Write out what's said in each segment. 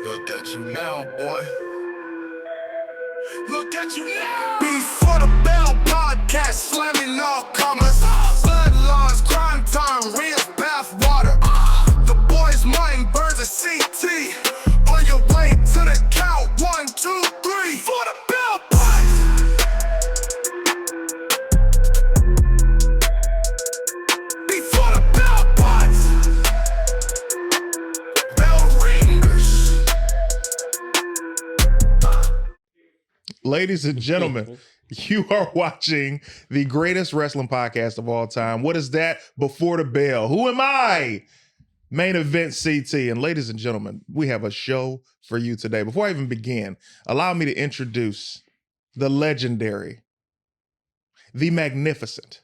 Look at you now, boy. Look at you now. Before the Bell podcast, slamming all comers. Bloodlines, crime time, real bath water. The boys' mind burns a CT. On your way to the count, 1, 2, 3. For the Bell podcast. Before the Bell podcast. Bell ringers. Ladies and gentlemen, you are watching the greatest wrestling podcast of all time. What is that? Before the Bell. Who am I? Main Event CT. And ladies and gentlemen, we have a show for you today. Before I even begin, allow me to introduce the legendary, the magnificent,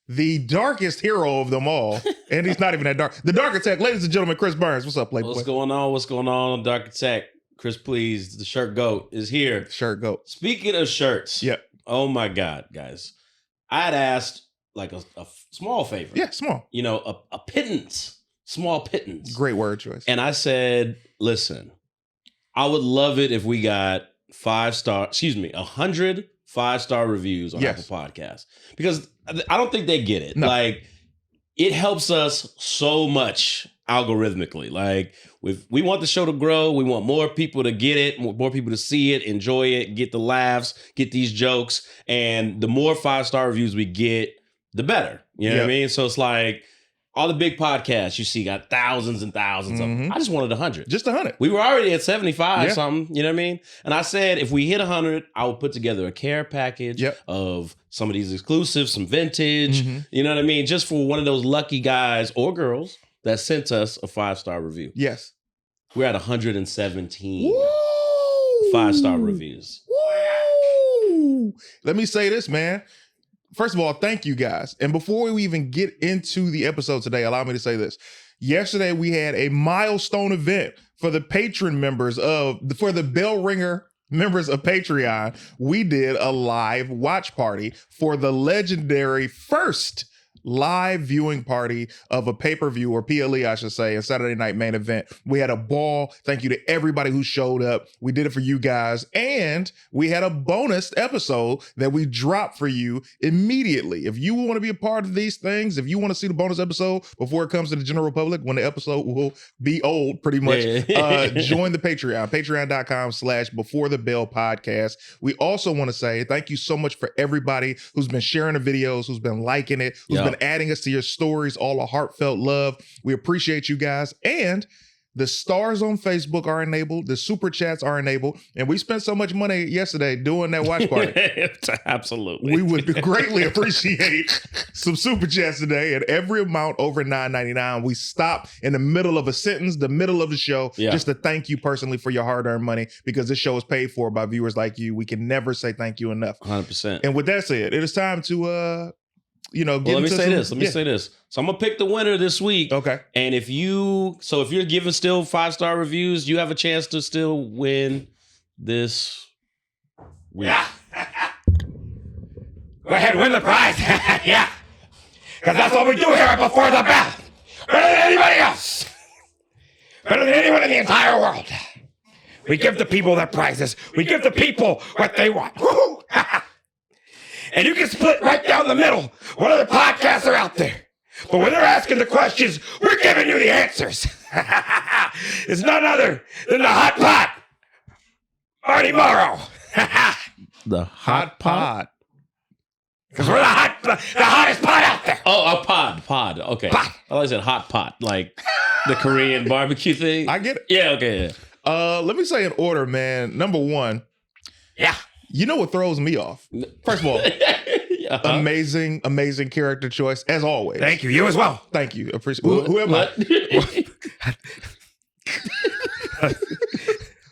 the darkest hero of them all. And he's not even that dark. The Darkitect, ladies and gentlemen, Chris Burns. What's up, Playboy? What's going on? What's going on, Darkitect? Chris, please, the shirt goat is here. Shirt goat. Speaking of shirts, Yep. Oh my God, guys, I had asked like a small favor. Yeah, small. You know, a pittance, small pittance. Great word choice. And I said, listen, I would love it if we got 100 5-star reviews on Yes. Apple Podcasts, because I don't think they get it. No. Like, it helps us so much algorithmically. Like, we want the show to grow. We want more people to get it, more people to see it, enjoy it, get the laughs, get these jokes. And the more 5-star reviews we get, the better. You know what I mean? So it's like all the big podcasts you see got thousands and thousands of them. I just wanted 100. Just 100. We were already at 75 Yeah. something, you know what I mean? And I said, if we hit 100, I will put together a care package Yep. of some of these exclusives, some vintage, Mhm. you know what I mean? Just for one of those lucky guys or girls that sent us a 5-star review. Yes. We're at 117 Woo! 5-star reviews. Woo! Let me say this, man. First of all, thank you guys. And before we even get into the episode today, allow me to say this. Yesterday, we had a milestone event for the patron members for the Bell Ringer members of Patreon. We did a live watch party for the legendary first live viewing party of a pay-per-view, or PLE, I should say, a Saturday Night Main Event. We had a ball. Thank you to everybody who showed up. We did it for you guys. And we had a bonus episode that we dropped for you immediately. If you want to be a part of these things, if you want to see the bonus episode before it comes to the general public, when the episode will be old, pretty much, join the Patreon, patreon.com/Before the Bell podcast. We also want to say thank you so much for everybody who's been sharing the videos, who's been liking it, who's been adding us to your stories, all the heartfelt love. We appreciate you guys. And the stars on Facebook are enabled. The super chats are enabled. And we spent so much money yesterday doing that watch party. Absolutely. We would greatly appreciate some super chats today. And every amount over $9.99, we stop in the middle of a sentence, the middle of the show, just to thank you personally for your hard-earned money, because this show is paid for by viewers like you. We can never say thank you enough. 100%. And with that said, it is time to let me say this. So I'm gonna pick the winner this week. Okay. And if you're giving still 5-star reviews, you have a chance to still win this week. Yeah. Go ahead, win the prize. Yeah. Because that's what we do here at Before the Bell. Better than anybody else. Better than anyone in the entire world. We give the people their prizes. We give the people what they want. Woo-hoo. And you can split right down the middle. What other podcasts are out there? But when they're asking the questions, we're giving you the answers. It's none other than the Hot Pot. Marty Morrow. The hot pot. Because we're the hottest pot out there. Oh, a pod. Okay. Pot. I thought I said hot pot, like the Korean barbecue thing. I get it. Yeah, okay. Yeah. Let me say in order, man. Number one. Yeah. You know what throws me off? First of all, amazing character choice, as always. Thank you. You as well. Thank you. Appreciate. Who am I?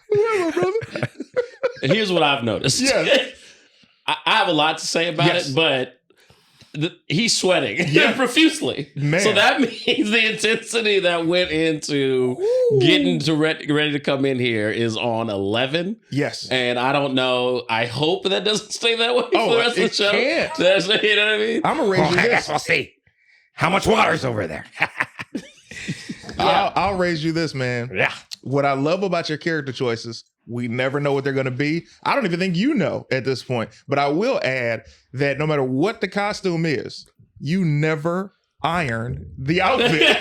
Who am I, brother? Here's what I've noticed. Yeah. I have a lot to say about it, but he's sweating profusely. Man. So that means the intensity that went into getting to ready to come in here is on 11. Yes. And I don't know. I hope that doesn't stay that way for the rest of the show. Can't. That's, you know what I mean? I'm going to raise you I this. guess we'll see. How much water's over there? I'll raise you this, man. Yeah. What I love about your character choices, we never know what they're going to be. I don't even think you know at this point. But I will add that no matter what the costume is, you never iron the outfit.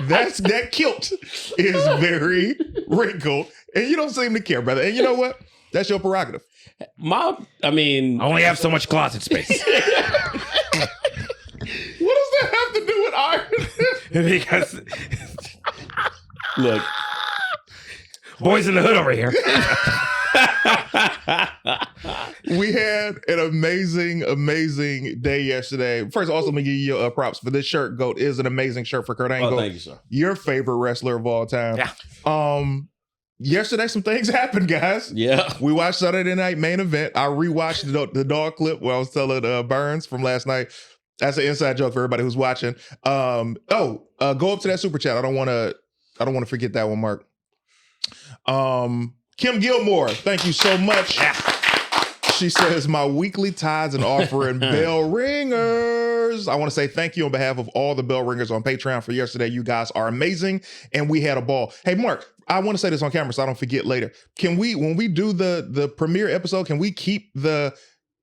That kilt is very wrinkled, and you don't seem to care, brother. And you know what? That's your prerogative. I mean, I only have so much closet space. What does that have to do with iron? Because look, boys in the hood over here. We had an amazing day yesterday. First, also, let me give you props for this shirt. GOAT is an amazing shirt for Kurt Angle. oh, thank you, sir. Your favorite wrestler of all time. Yeah. Yesterday, some things happened, guys. Yeah. We watched Saturday Night Main Event. I rewatched the dog clip where I was telling Burns from last night. That's an inside joke for everybody who's watching. Go up to that super chat. I don't want to forget that one, Mark. Kim Gilmore, thank you so much. Yeah. She says, my weekly tithes and offering bell ringers. I want to say thank you on behalf of all the bell ringers on Patreon for yesterday. You guys are amazing, and we had a ball. Hey, Mark, I want to say this on camera so I don't forget later. Can we, when we do the premiere episode, can we keep the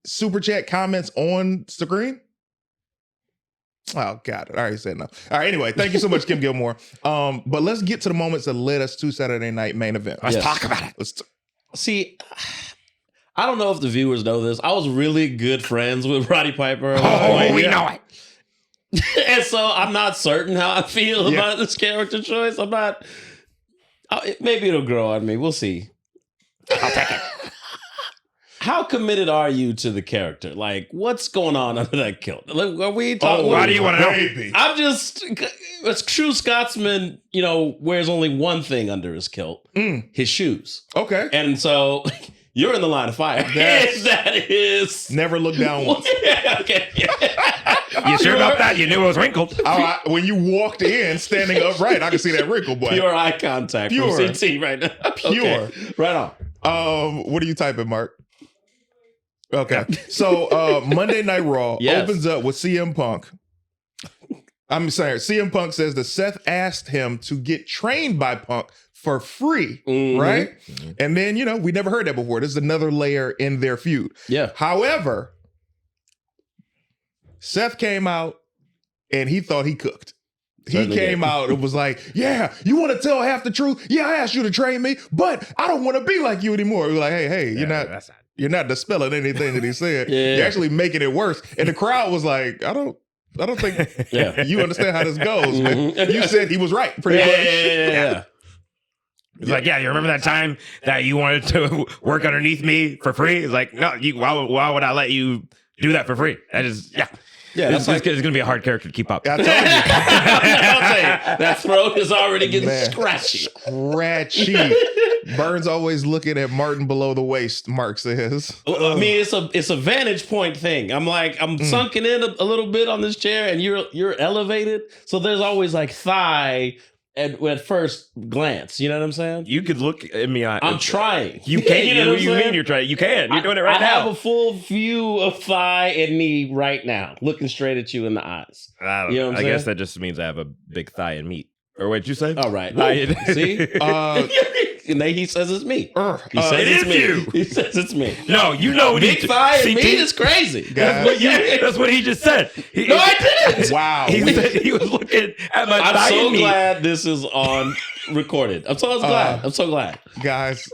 super chat comments on screen? Oh, got it. I already said no. All right, anyway, thank you so much, Kim Gilmore. But let's get to the moments that led us to Saturday Night Main Event. Let's Yes. talk about it. See, I don't know if the viewers know this. I was really good friends with Roddy Piper. Oh, we know it. And so I'm not certain how I feel about this character choice. I'm not. Maybe it'll grow on me. We'll see. I'll take it. How committed are you to the character? Like, what's going on under that kilt? Like, are we talking? Why do you want to know? Baby. I'm just, a true Scotsman, wears only one thing under his kilt: his shoes. Okay. And so you're in the line of fire. That is. Never look down once. Yeah, okay. You sure about that? You knew it was wrinkled. When you walked in standing upright, I could see that wrinkle, boy. Pure eye contact Pure. from CT right now. Pure. Okay. Right on. What are you typing, Mark? Okay. So Monday Night Raw opens up with CM Punk. I'm sorry. CM Punk says that Seth asked him to get trained by Punk for free, right? Mm-hmm. And then, we never heard that before. This is another layer in their feud. Yeah. However, Seth came out and he thought he cooked. He came out and was like, yeah, you want to tell half the truth? Yeah, I asked you to train me, but I don't want to be like you anymore. We were like, hey, you're not dispelling anything that he said. You're actually making it worse. And the crowd was like, I don't think you understand how this goes. Man. You said he was right, pretty much. Yeah. It's like, you remember that time that you wanted to work underneath me for free? It's like, no, why would I let you do that for free? That is, it's going to be a hard character to keep up. I told you. I'll tell you, that throat is already getting scratchy. Scratchy. Burns always looking at Martin below the waist, Mark says. I mean, it's a vantage point thing. I'm sunken in a little bit on this chair, and you're elevated. So there's always like thigh at first glance. You know what I'm saying? You could look at me. I'm trying. You can. You mean you're trying? You can. You're doing it right now. I have a full view of thigh and knee right now, looking straight at you in the eyes. I don't know. I guess that just means I have a big thigh and meat. Or what'd you say? All right. See? And then he says it's me. He says it it's is me. you. He says it's me. No, you know what big thigh and meat is crazy. That's what he just said. No, I didn't. Wow. He said he was looking at my thigh I'm so and meat. glad this is on recorded. I'm so glad. I'm so glad. Guys,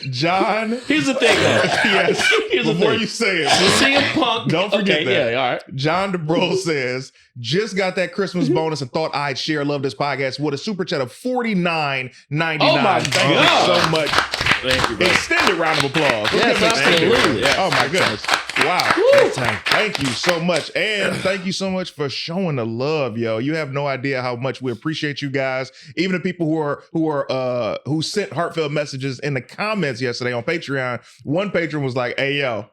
John. Here's the thing, though. Yes. Here's the Before thing. you say it. CM Punk. Don't forget that. Yeah, all right. John DeBro says, just got that Christmas bonus and thought I'd share. Love this podcast. With a super chat of $49.99. Oh my Thank God. you so much. Thank you, bro. Extended round of applause. Yes, absolutely. Yeah. Oh my goodness. Wow. Woo. Thank you so much. And thank you so much for showing the love, yo. You have no idea how much we appreciate you guys. Even the people who sent heartfelt messages in the comments yesterday on Patreon. One patron was like, hey, yo,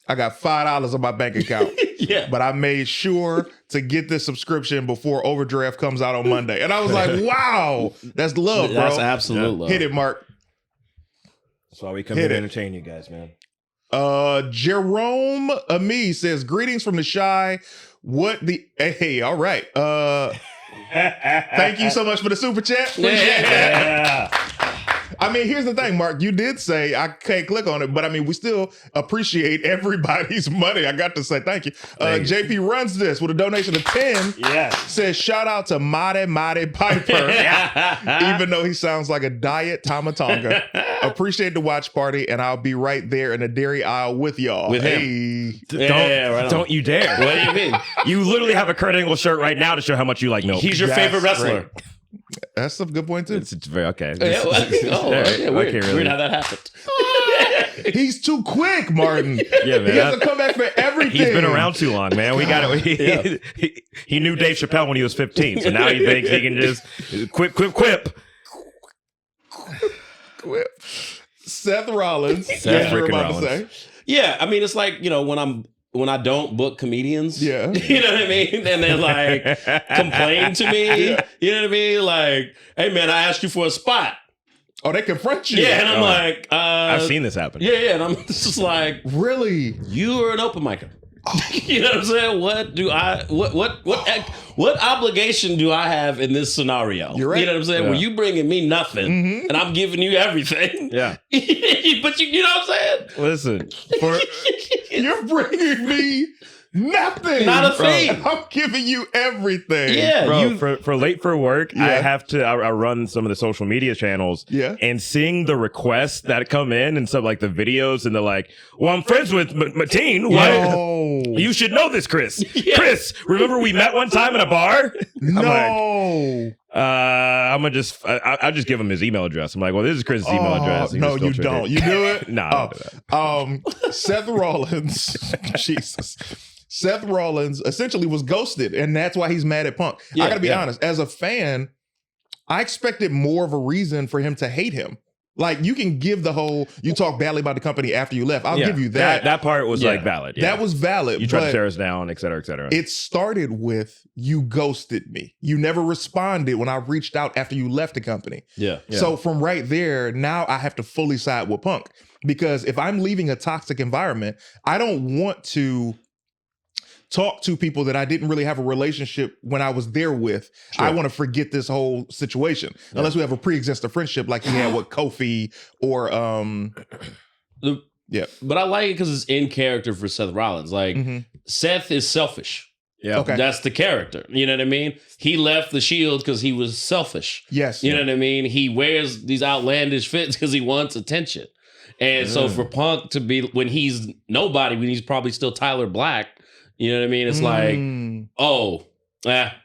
I got $5 on my bank account. Yeah. But I made sure to get this subscription before Overdraft comes out on Monday. And I was like, wow, that's love, bro. That's absolute love. Hit it, Mark. That's why we come here to entertain you guys, man. Jerome Ami says, greetings from the shy. Hey, all right. Thank you so much for the super chat. Appreciate that. I mean, here's the thing, Mark. You did say I can't click on it, but I mean, we still appreciate everybody's money. I got to say thank you. JP runs this with a donation of 10. Yes. Says shout out to Marty Piper, even though he sounds like a diet Tomatonga. Appreciate the watch party, and I'll be right there in the dairy aisle with y'all. With him. Don't you dare. What do you mean? You literally have a Kurt Angle shirt right now to show how much you like milk. He's your favorite wrestler. That's a good point too. It's very okay. Yeah, weird. Okay, really. Weird how that happened. He's too quick, Martin. Yeah, man. He has to come back for everything. He's been around too long, man. We got it. He knew Dave Chappelle when he was 15, so now he thinks he can just quip. Seth Rollins. Seth you were freaking about Rollins. to say. Yeah, I mean, it's like, when I don't book comedians, Yeah. you know what I mean? And they're like, complain to me, you know what I mean? Like, hey man, I asked you for a spot. Oh, they confront you. Yeah, and I'm like, I've seen this happen. Yeah, and I'm just like, Really? you are an open micer. You know what I'm saying? What obligation do I have in this scenario? You're right. You know what I'm saying? Yeah. Where you bringing me nothing and I'm giving you everything. Yeah. But you know what I'm saying? Listen, You're bringing me nothing. Not a thing. And I'm giving you everything. Yeah, bro, for late for work, I Yeah. have to. I run some of the social media channels. Yeah. And seeing the requests that come in and stuff like the videos, and they're like, "Well, I'm friends with Mateen. No. You should know this, Chris. Chris, remember we met one time in a bar? No. I'm gonna just. I'll just give him his email address. I'm like, well, this is Chris's email address. He No, just you filtered don't. it. You do it? No, I don't do that. Seth Rollins. Jesus. Seth Rollins essentially was ghosted, and that's why he's mad at Punk. I gotta be honest, as a fan, I expected more of a reason for him to hate him. Like, you can give the whole, you talk badly about the company after you left. I'll give you that. That part was like valid. Yeah. That was valid. You tried to but tear us down, et cetera, et cetera. it started with, you ghosted me. You never responded when I reached out after you left the company. Yeah. So from right there, now I have to fully side with Punk. Because if I'm leaving a toxic environment, I don't want to talk to people that I didn't really have a relationship when I was there with. I want to forget this whole situation. Unless we have a pre-existing friendship like he had with Kofi or But I like it because it's in character for Seth Rollins. Like, Seth is selfish. Yeah. Okay. That's the character. You know what I mean? He left the Shield because he was selfish. Yes. You know what I mean? He wears these outlandish fits because he wants attention. And so for Punk to be, when he's nobody, when he's probably still Tyler Black, you know what I mean? It's like,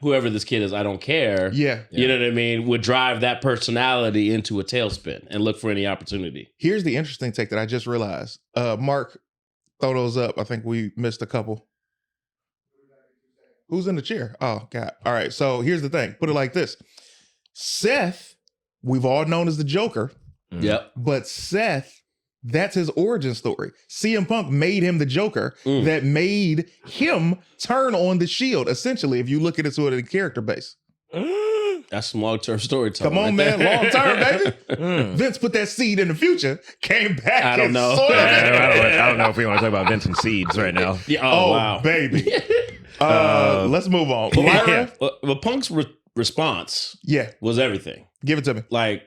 whoever this kid is, I don't care. Yeah. You know what I mean? Would drive that personality into a tailspin and look for any opportunity. Here's the interesting take that I just realized. Mark, throw those up. I think we missed a couple. Who's in the chair? Oh, God. All right. So here's the thing. Put it like this. Seth, we've all known as the Joker. Yep. But Seth, that's his origin story. CM Punk made him the Joker that made him turn on the Shield, essentially, if you look at it sort of the character base. That's some long-term storytelling. Come on, man. Long term, baby. Vince put that seed in the future, came back. I don't and know. sort of- I don't know if we want to talk about Vince and seeds right now. Yeah, Oh, wow. baby. Let's move on. Lyra? Well, Punk's response Yeah. was everything. Give it to me. Like,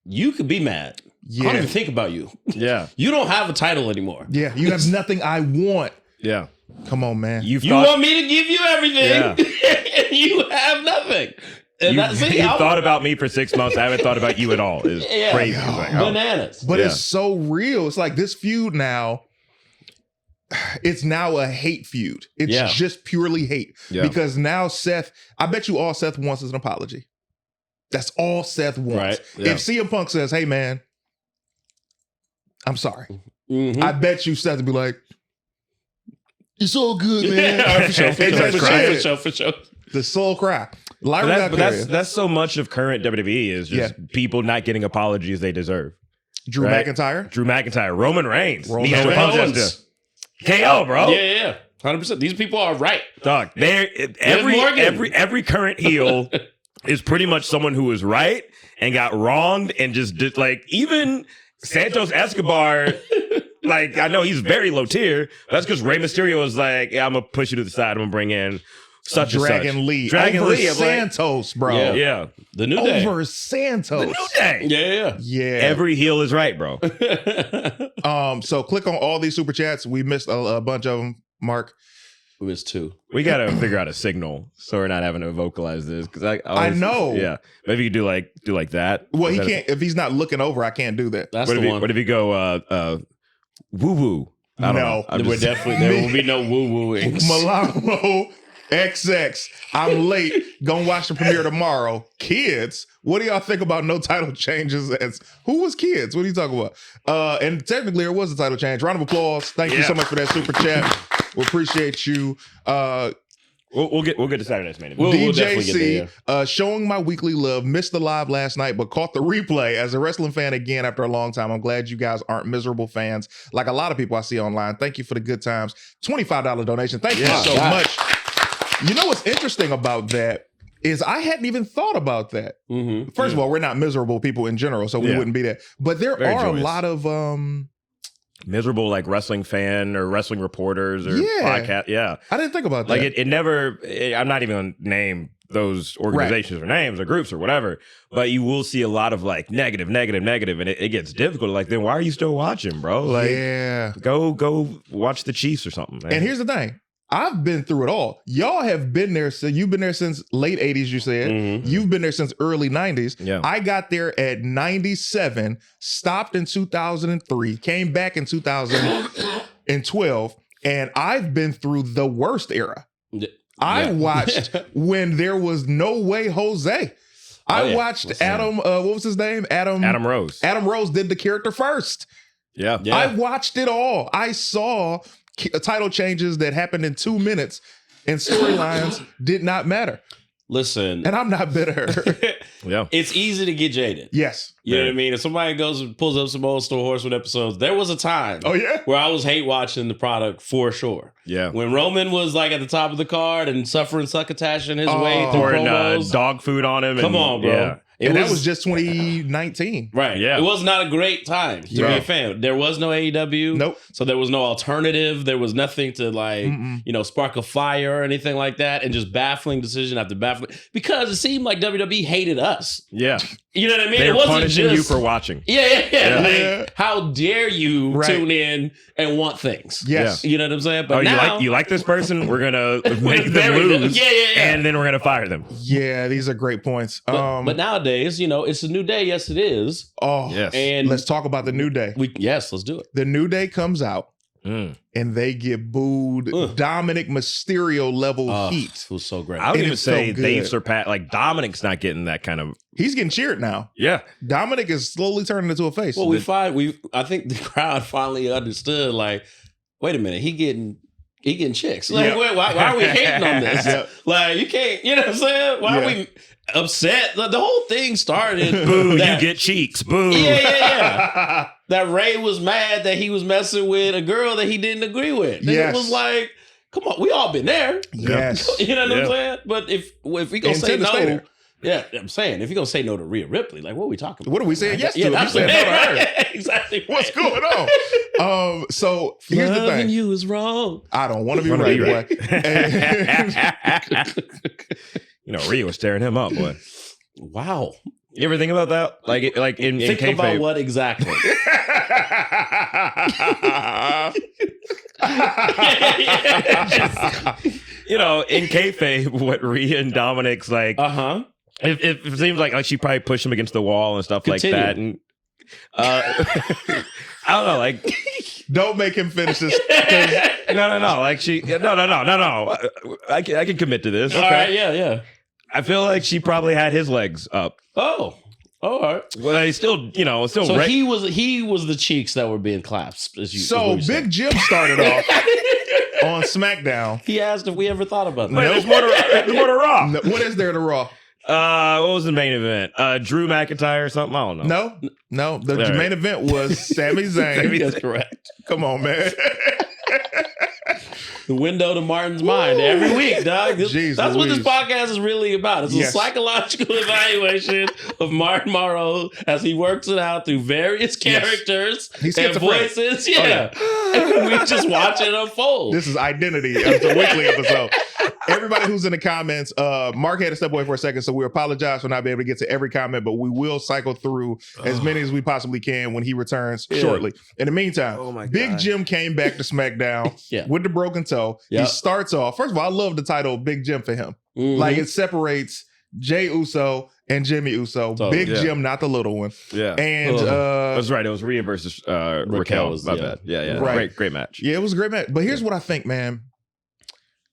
you could be mad. I don't even think about you. Yeah. You don't have a title anymore. Yeah. You have nothing I want. Yeah. Come on, man. You want me to give you everything, and you have nothing. And You've thought about me for 6 months. I haven't thought about you at all. It's crazy. It's like, bananas. But it's so real. It's like this feud now, it's now a hate feud. It's just purely hate. Yeah. Because now Seth, I bet you all Seth wants is an apology. That's all Seth wants. Right. Yeah. If CM Punk says, hey, man, I'm sorry. Mm-hmm. I bet you Seth would be like, it's all good, man. Yeah, for sure. For sure. The soul cry. Lyra got That's so much of current WWE is just people not getting apologies they deserve. Drew McIntyre, Roman Reigns. Roman Needs to apologize to KO, bro. Yeah. 100%. These people are right. Dog, every current heel is pretty much someone who was right and got wronged and just did, like, even Santos Escobar. Like, I know he's very low tier. But that's because Rey Mysterio was like, yeah, I'm going to push you to the side. I'm going to bring in such Dragon and such. Lee. Dragon over Lee. I'm like, Santos, bro. Yeah. yeah. The New Day. Over Santos. New Day. Yeah, Yeah. Every heel is right, bro. yeah. So click on all these super chats. We missed a bunch of them, Mark. It was 2. We got to figure out a signal so we're not having to vocalize this. Because I I know. Yeah. Maybe you do like that. Well, Is he that can't, if he's not looking over, I can't do that. That's What the if, one. what if you go woo woo? I don't know. I'm There just- will be no woo wooings. Milano XX. I'm late. Gonna watch the premiere tomorrow. Kids, what do y'all think about no title changes? As who was kids? What are you talking about? And technically, there was a title change. Round of applause. Thank you so much for that super chat. We appreciate you. We'll get to Saturday's main event. We'll definitely get DJC, showing my weekly love. Missed the live last night, but caught the replay as a wrestling fan again after a long time. I'm glad you guys aren't miserable fans like a lot of people I see online. Thank you for the good times. $25 donation. Thank you so much. You know what's interesting about that is I hadn't even thought about that. Mm-hmm. First of all, we're not miserable people in general, so we wouldn't be that. But there Very are joyous. a lot of miserable like wrestling fan or wrestling reporters or podcast. Yeah. I didn't think about that. Like it never, I'm not even going to name those organizations or names or groups or whatever, but you will see a lot of like negative, and it gets difficult. Like, then why are you still watching, bro? Like, go watch the Chiefs or something, man. And here's the thing. I've been through it all. Y'all have been there. So you've been there since late 80s, you said. Mhm. You've been there since early 90s. Yeah. I got there at 97, stopped in 2003, came back in 2012, and I've been through the worst era. I watched when there was no way Jose. I watched Listen. Adam, what was his name? Adam Rose. Adam Rose did the character first. Yeah. I watched it all. I saw title changes that happened in 2 minutes and storylines did not matter. Listen, And I'm not bitter. Yeah. it's easy to get jaded. Yes. You know what I mean? If somebody goes and pulls up some old Store Horsewood episodes, there was a time Oh, yeah? where I was hate watching the product for sure. Yeah. When Roman was like at the top of the card and suffering succotashing his way through Pouring promos. dog food on him. Come and, on, bro. Yeah. And that was just 2019. right. Yeah. It was not a great time to be a fan. There was no AEW. Nope. So there was no alternative. There was nothing to like, spark a fire or anything like that. And just baffling decision after baffling. Because it seemed like WWE hated us. Yeah. You know what I mean? They're it wasn't punishing just you for watching. Yeah. Yeah. Like, how dare you Right. tune in and want things? Yes. You know what I'm saying? But Oh, now, you like this person? We're gonna make them bury them. lose. Yeah. And then we're gonna fire them. Yeah, these are great points. But nowadays, it's a new day. Yes, it is. Oh, Yes. And let's talk about the New Day. let's do it. The New Day comes out Mm. and they get booed. Ugh. Dominic Mysterio level heat. It was so great. I would And even it felt say they've good. surpassed. Like Dominic's not getting that kind of. He's getting cheered now. Yeah. Dominic is slowly turning into a face. Well, I think the crowd finally understood. Like, wait a minute, he getting chicks. Like, Yeah. wait, why are we hating on this? Yeah. Like, you can't. You know what I'm saying? Why are we upset? The whole thing started. Boo! that- You get cheeks. Boo! Yeah. That Ray was mad that he was messing with a girl that he didn't agree with. And Yes. It was like, come on, we all been there. Yes. You know what Yeah. I'm saying? But if we gonna say Intend to stay no, there. yeah, I'm saying if you're gonna say no to Rhea Ripley, like what are we talking about? What are we saying yes to? Yeah, if you that's said no to her? exactly. What's going on? So here's the Loving thing. you is wrong. I don't want to be Wanna right, be boy. You know, Rhea was staring him up, boy. Wow. You ever think about that? Like in Think about kayfabe? what exactly? You know, in kayfabe, what Rhea and Dominic's like. Uh-huh. It seems like she probably pushed him against the wall and stuff Continue. like that. And I don't know, like Don't make him finish this. no. Like no. I can commit to this. All right, yeah. I feel like she probably had his legs up. Oh. All right. Well, he's still, still. So he was the cheeks that were being clasped. So Big Jim started off on SmackDown. He asked if we ever thought about that. Wait, there's more to Raw. No, what is there to Raw? What was the main event? Drew McIntyre or something? I don't know. No. The All right. main event was Sami Zayn. That's correct. Come on, man. The window to Martin's mind every week, dog. Jeez That's what this Louise. podcast is really about. It's Yes. a psychological evaluation of Martin Morrow as he works it out through various characters He's and schizophrenic. voices. Yeah. And we just watch it unfold. This is Identity. It's a weekly episode. everybody who's in the comments, Mark had to step away for a second, so we apologize for not being able to get to every comment, but we will cycle through as many as we possibly can when he returns shortly. In the meantime, Big Jim came back to SmackDown with the broken toe. He starts off, first of all, I love the title Big Jim for him. Like it separates Jey Uso and Jimmy Uso. Big Jim, not the little one. Yeah. And that's right. It was Rhea versus Raquel. My bad. Yeah. Right. Great match. Yeah, it was a great match. But here's what I think, man.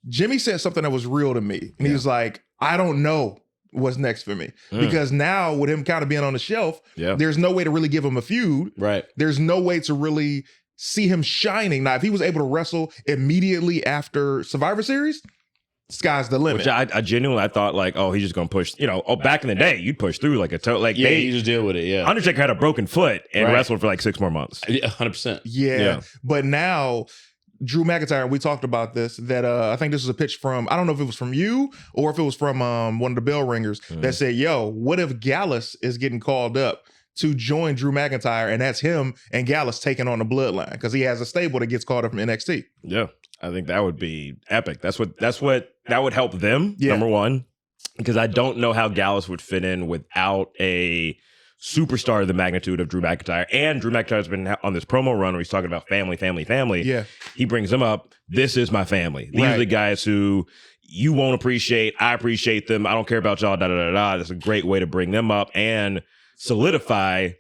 Jimmy said something that was real to me. And he was like, I don't know what's next for me. Because now with him kind of being on the shelf, there's no way to really give him a feud. Right. There's no way to really see him shining. Now, if he was able to wrestle immediately after Survivor Series, sky's the limit. Which I genuinely thought like, oh, he's just gonna push. Back in the day, you'd push through like a toe. Like you just deal with it. Yeah, Undertaker had a broken foot and wrestled for like 6 more months. 100%. Yeah, but now Drew McIntyre, we talked about this. That I think this was a pitch from, I don't know if it was from you or if it was from one of the bell ringers that said, "Yo, what if Gallus is getting called up to join Drew McIntyre, and that's him and Gallus taking on the Bloodline because he has a stable that gets called up from NXT." Yeah. I think that would be epic. That would help them, number one, because I don't know how Gallus would fit in without a superstar of the magnitude of Drew McIntyre. And Drew McIntyre's been on this promo run where he's talking about family. Yeah. He brings them up. This is my family. These are the guys who you won't appreciate. I appreciate them. I don't care about y'all, That's a great way to bring them up and solidify.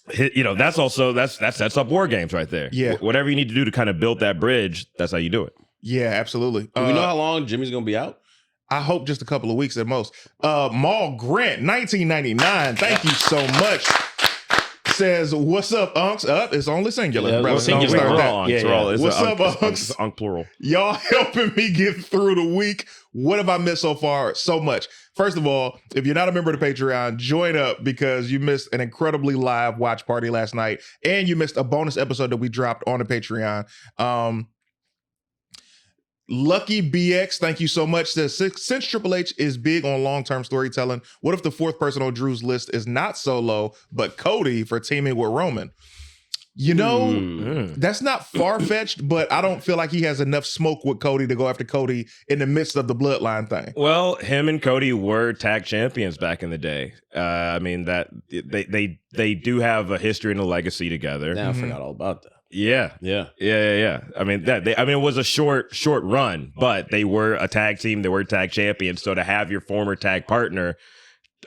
That sets up War Games right there. Yeah. Whatever you need to do to kind of build that bridge, that's how you do it. Yeah, absolutely. Do we know how long Jimmy's gonna be out? I hope just a couple of weeks at most. Maul Grant, 1999. Thank you so much. Says, what's up, Unks? It's only singular. Singular. What's up, Unks? Unk plural. Y'all helping me get through the week. What have I missed so far? So much. First of all, if you're not a member of the Patreon, join up because you missed an incredibly live watch party last night, and you missed a bonus episode that we dropped on the Patreon. Lucky BX, thank you so much. Says, since Triple H is big on long-term storytelling, what if the fourth person on Drew's list is not Solo, but Cody for teaming with Roman? That's not far-fetched, but I don't feel like he has enough smoke with Cody to go after Cody in the midst of the bloodline thing. Well, him and Cody were tag champions back in the day. I mean, that they do have a history and a legacy together. Now I forgot all about that. Yeah. I mean, it was a short run, but they were a tag team. They were tag champions. So to have your former tag partner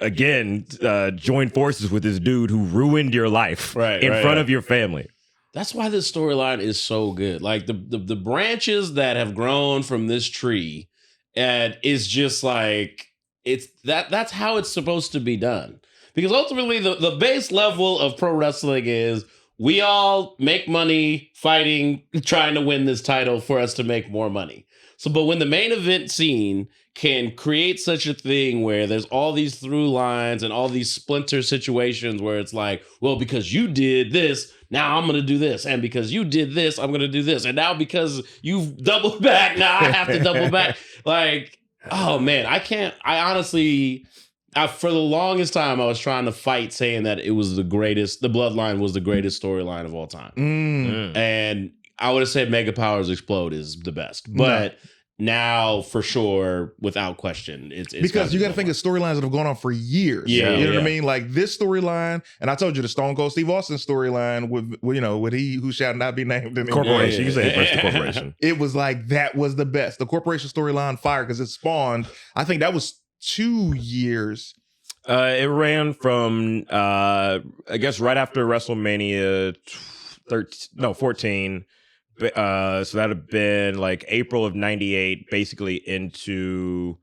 again join forces with this dude who ruined your life in front of your family. That's why this storyline is so good. Like the branches that have grown from this tree, and is just like that's how it's supposed to be done. Because ultimately, the base level of pro wrestling is, we all make money fighting, trying to win this title for us to make more money. So, but when the main event scene can create such a thing where there's all these through lines and all these splinter situations where it's like, well, because you did this, now I'm going to do this. And because you did this, I'm going to do this. And now because you've doubled back, now I have to double back. Like, oh man, I honestly... for the longest time, I was trying to fight saying that it was the Bloodline was the greatest storyline of all time. And I would have said Mega Powers Explode is the best. But now, for sure, without question, it's because you got to think of storylines that have gone on for years. Yeah, you know what I mean? Like this storyline, and I told you the Stone Cold Steve Austin storyline with he who shall not be named in Corporation. You say first the Corporation. It was like that was the best. The Corporation storyline fire because it spawned. I think that was 2 yeed. It ran from I guess right after WrestleMania 14. So that'd have been like April of '98, basically into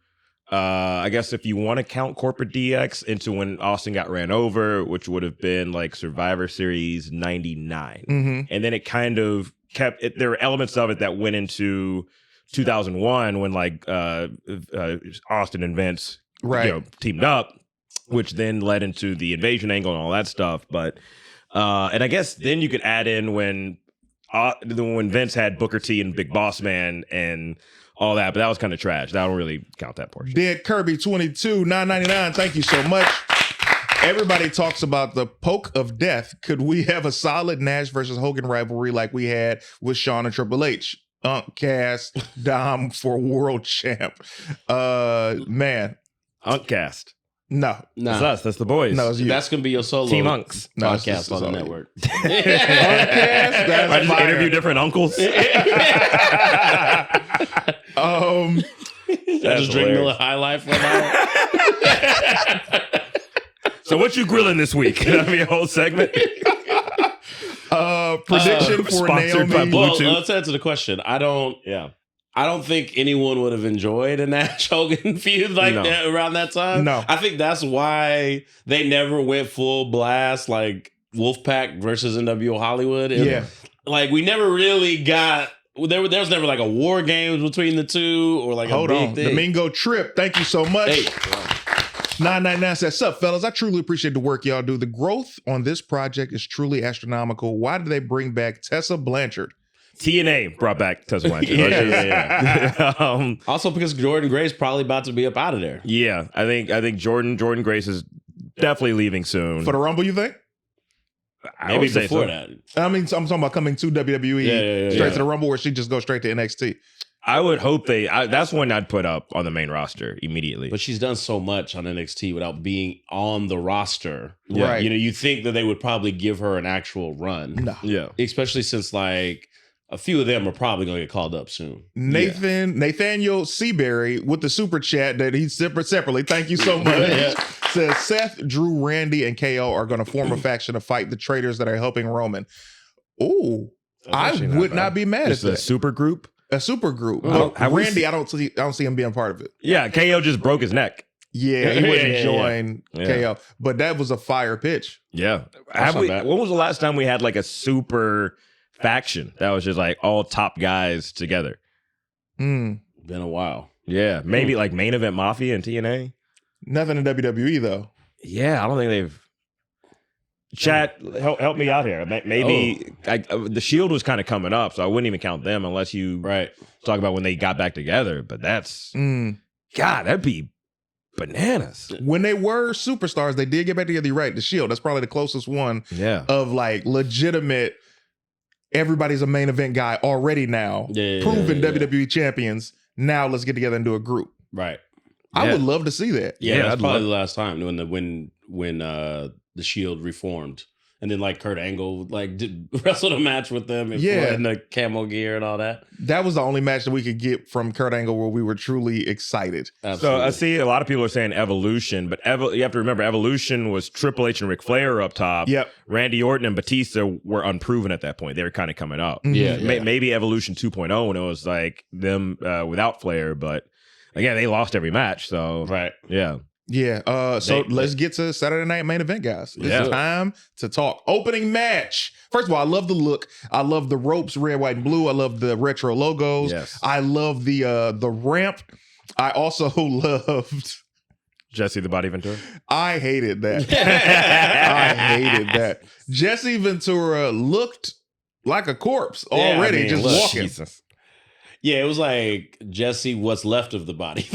I guess if you want to count Corporate DX into when Austin got ran over, which would have been like Survivor Series '99, and then it kind of kept it. There were elements of it that went into 2001 when like Austin and Vince teamed up, which then led into the invasion angle and all that stuff. But and I guess then you could add in when Vince had Booker T and Big Boss Man and all that, but that was kind of trash. I don't really count that portion. Dead Kirby 22 $9.99. Thank you so much. Everybody talks about the poke of death. Could we have a solid Nash versus Hogan rivalry like we had with Shawn and Triple H? Uncast Dom for world champ. Man, Uncast. no. That's Nah, us. That's the boys. No, it's you. that's gonna be your solo Team Unks. No, it's podcast just- on it's the all you. network. Uncast, I that's just fire. interview different uncles. I just drink hilarious. Miller High Life for an hour. So what you grilling this week? That'll be a whole segment. Prediction for sponsored by Naomi. Blue- Well, Bluetooth. let's answer the question. I don't Yeah. think anyone would have enjoyed a Nash Hogan feud like No. that around that time. No. I think that's why they never went full blast like Wolfpack versus NWO Hollywood. Yeah. Like we never really got there was never like a war games between the two or like Hold a big on. thing. Domingo Trip, thank you so much. Hey, 999 says, sup, fellas? I truly appreciate the work y'all do. The growth on this project is truly astronomical. Why did they bring back Tessa Blanchard? TNA brought back Tessa Blanchard. Yeah. Also, because Jordan Gray's probably about to be up out of there. yeah, I think Jordan Grace is definitely leaving soon. For the Rumble, you think? I Maybe would say before so. that. I mean, I'm talking about coming to WWE Yeah, straight yeah. to the Rumble, where she just goes straight to NXT. I would hope that's when I'd put up on the main roster immediately. But she's done so much on NXT without being on the roster. Yeah. Right. You know, you think that they would probably give her an actual run. No. yeah. Especially since like a few of them are probably going to get called up soon. Nathaniel Seabury with the super chat that he's separately. Thank you so much. Yeah. Says Seth, Drew, Randy, and KO are going to form a faction to fight the traitors that are helping Roman. Ooh, I actually would bad. not be mad at Just a that. super group. A super group. Oh, But have we Randy, I don't see him being part of it. Yeah, KO just broke his neck. Yeah, he wouldn't Yeah. join Yeah. KO. But that was a fire pitch. Yeah. That's not bad. When was the last time we had like a super faction that was just like all top guys together? Mm. Been a while. Yeah, maybe like Main Event Mafia and TNA. Nothing in WWE though. Yeah, I don't think they've. Chat, help me out here. Maybe the Shield was kind of coming up, so I wouldn't even count them unless you Right. talk about when they got back together. But that's Mm. God, that'd be bananas. When they were superstars, they did get back together. You're right. The Shield. That's probably the closest one Yeah, of like legitimate. Everybody's a main event guy already now. Yeah, Proven yeah. WWE champions. Now let's get together and do a group. Right. I Yeah. would love to see that. Yeah, Yeah, that's I'd probably love- the last time when the Shield reformed. And then like Kurt Angle like did wrestled a match with them in the camo gear and all that. That was the only match that we could get from Kurt Angle where we were truly excited. Absolutely. So I see a lot of people are saying Evolution, but you have to remember Evolution was Triple H and Ric Flair up top. Yep. Randy Orton and Batista were unproven at that point. They were kind of coming up. Mhm. Yeah, yeah. Maybe Evolution 2.0 when it was like them without Flair, but again, they lost every match. So Right. yeah. Yeah. So They- let's get to Saturday Night Main Event, guys. It's Yeah. time to talk. Opening match. First of all, I love the look. I love the ropes, red, white, and blue. I love the retro logos. Yes. I love the ramp. I also loved. Jesse the Body Ventura. I hated that. I hated that. Jesse Ventura looked like a corpse Yeah, I already, mean, just look, walking. Jesus. Yeah, it was like Jesse, what's left of the body.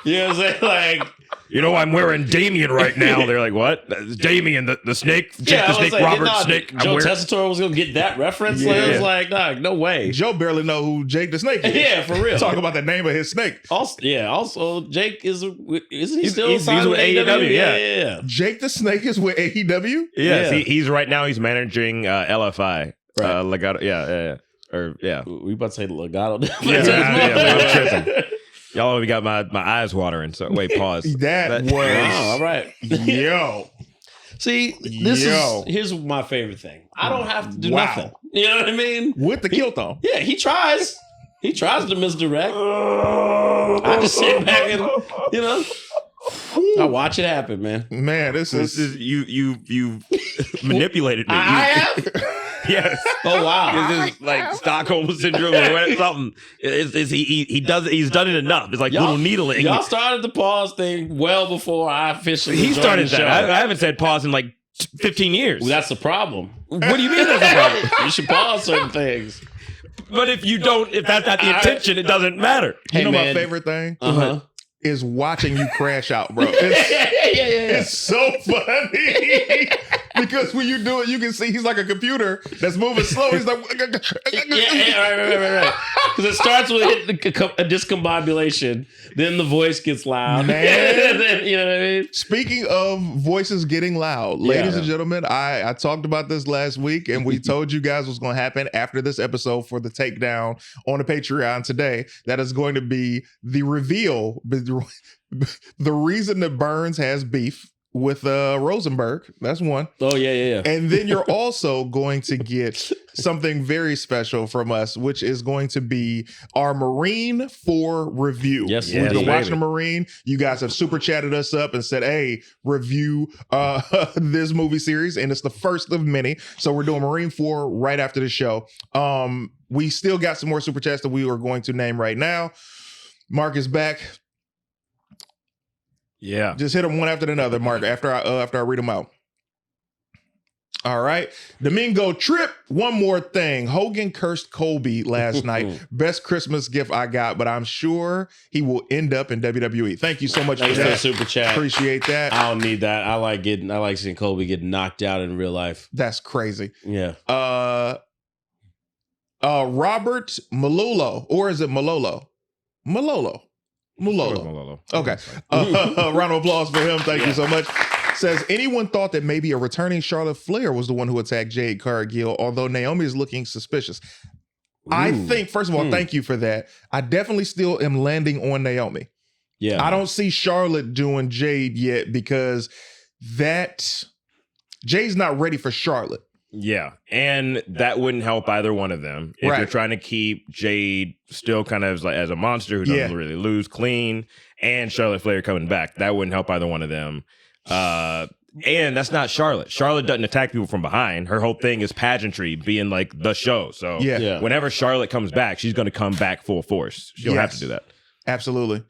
You know what I'm saying? Like, You know, I'm wearing Damien right now. They're like, what? That's Damien, the snake? Jake I the was Snake, like, Robert nah, Snake. I'm Joe wearing- Tessitore was gonna get that reference. Like, I was Yeah. like, nah, no way. Joe barely know who Jake the Snake is. Yeah, for real. Talk about the name of his snake. Also, Jake isn't he still he's signed with with AEW, AEW? yeah. Yeah. Jake the Snake is with AEW? Yes, Yeah. he's right now. He's managing LFI. Right. Legato. Yeah. Or yeah. We about to say Legato. I'm tripping. Y'all already got my eyes watering. So wait, pause. That was Wow, all right. yo. See, this Yo. is here's my favorite thing. I don't have to do Wow. nothing. You know what I mean? With the kilt on. Yeah, he tries. He tries to misdirect. I just sit back and I watch it happen, man. Man, this This is is you manipulated me. I You- have. Yes. Oh wow. This is like Stockholm syndrome or something. He's done it enough. It's like little needling. Y'all started the pause thing well before I officially. He joined started the show. that. I haven't said pause in like 15 years. Well, that's the problem. What do you mean that's a problem? You should pause certain things. But if that's not the intention, it doesn't matter. you Hey, know my man. favorite thing Uh-huh. is watching you crash out, bro. It's, yeah. it's so funny. because when you do it, you can see he's like a computer that's moving slow. He's like, right. Because it starts with a discombobulation, then the voice gets loud. Man. Then, you know what I mean? Speaking of voices getting loud, ladies and gentlemen, I talked about this last week, and we told you guys what's going to happen after this episode for the takedown on the Patreon today. That is going to be the reveal, the reason that Burns has beef with Rosenberg. That's one. Oh, yeah. And then you're also going to get something very special from us, which is going to be our Marine 4 review. Yes, We've been baby. watching the Marine. You guys have super chatted us up and said, hey, review this movie series. And it's the first of many. So we're doing Marine 4 right after the show. We still got some more super chats that we are going to name right now. Mark is back. Yeah. Just hit them one after another, Mark, after I read them out. All right. Domingo Trip. One more thing. Hogan cursed Colby last night. Best Christmas gift I got, but I'm sure he will end up in WWE. Thank you so much Thanks for for the that. super chat. Appreciate that. I don't need that. I like seeing Colby get knocked out in real life. That's crazy. Yeah. Robert Malolo, or is it Malolo? Malolo. Okay. Round of applause for him. Thank you so much. Says, anyone thought that maybe a returning Charlotte Flair was the one who attacked Jade Cargill, although Naomi is looking suspicious? I think, first of all, thank you for that. I definitely still am landing on Naomi. Yeah. I don't see Charlotte doing Jade yet because Jade's not ready for Charlotte. Yeah, and that wouldn't help either one of them. If Right. you're trying to keep Jade still kind of as a monster who doesn't really lose clean, and Charlotte Flair coming back, that wouldn't help either one of them. And that's not Charlotte. Charlotte doesn't attack people from behind. Her whole thing is pageantry, being like the show. So Yeah. whenever Charlotte comes back, she's going to come back full force. She'll have to do that. Absolutely.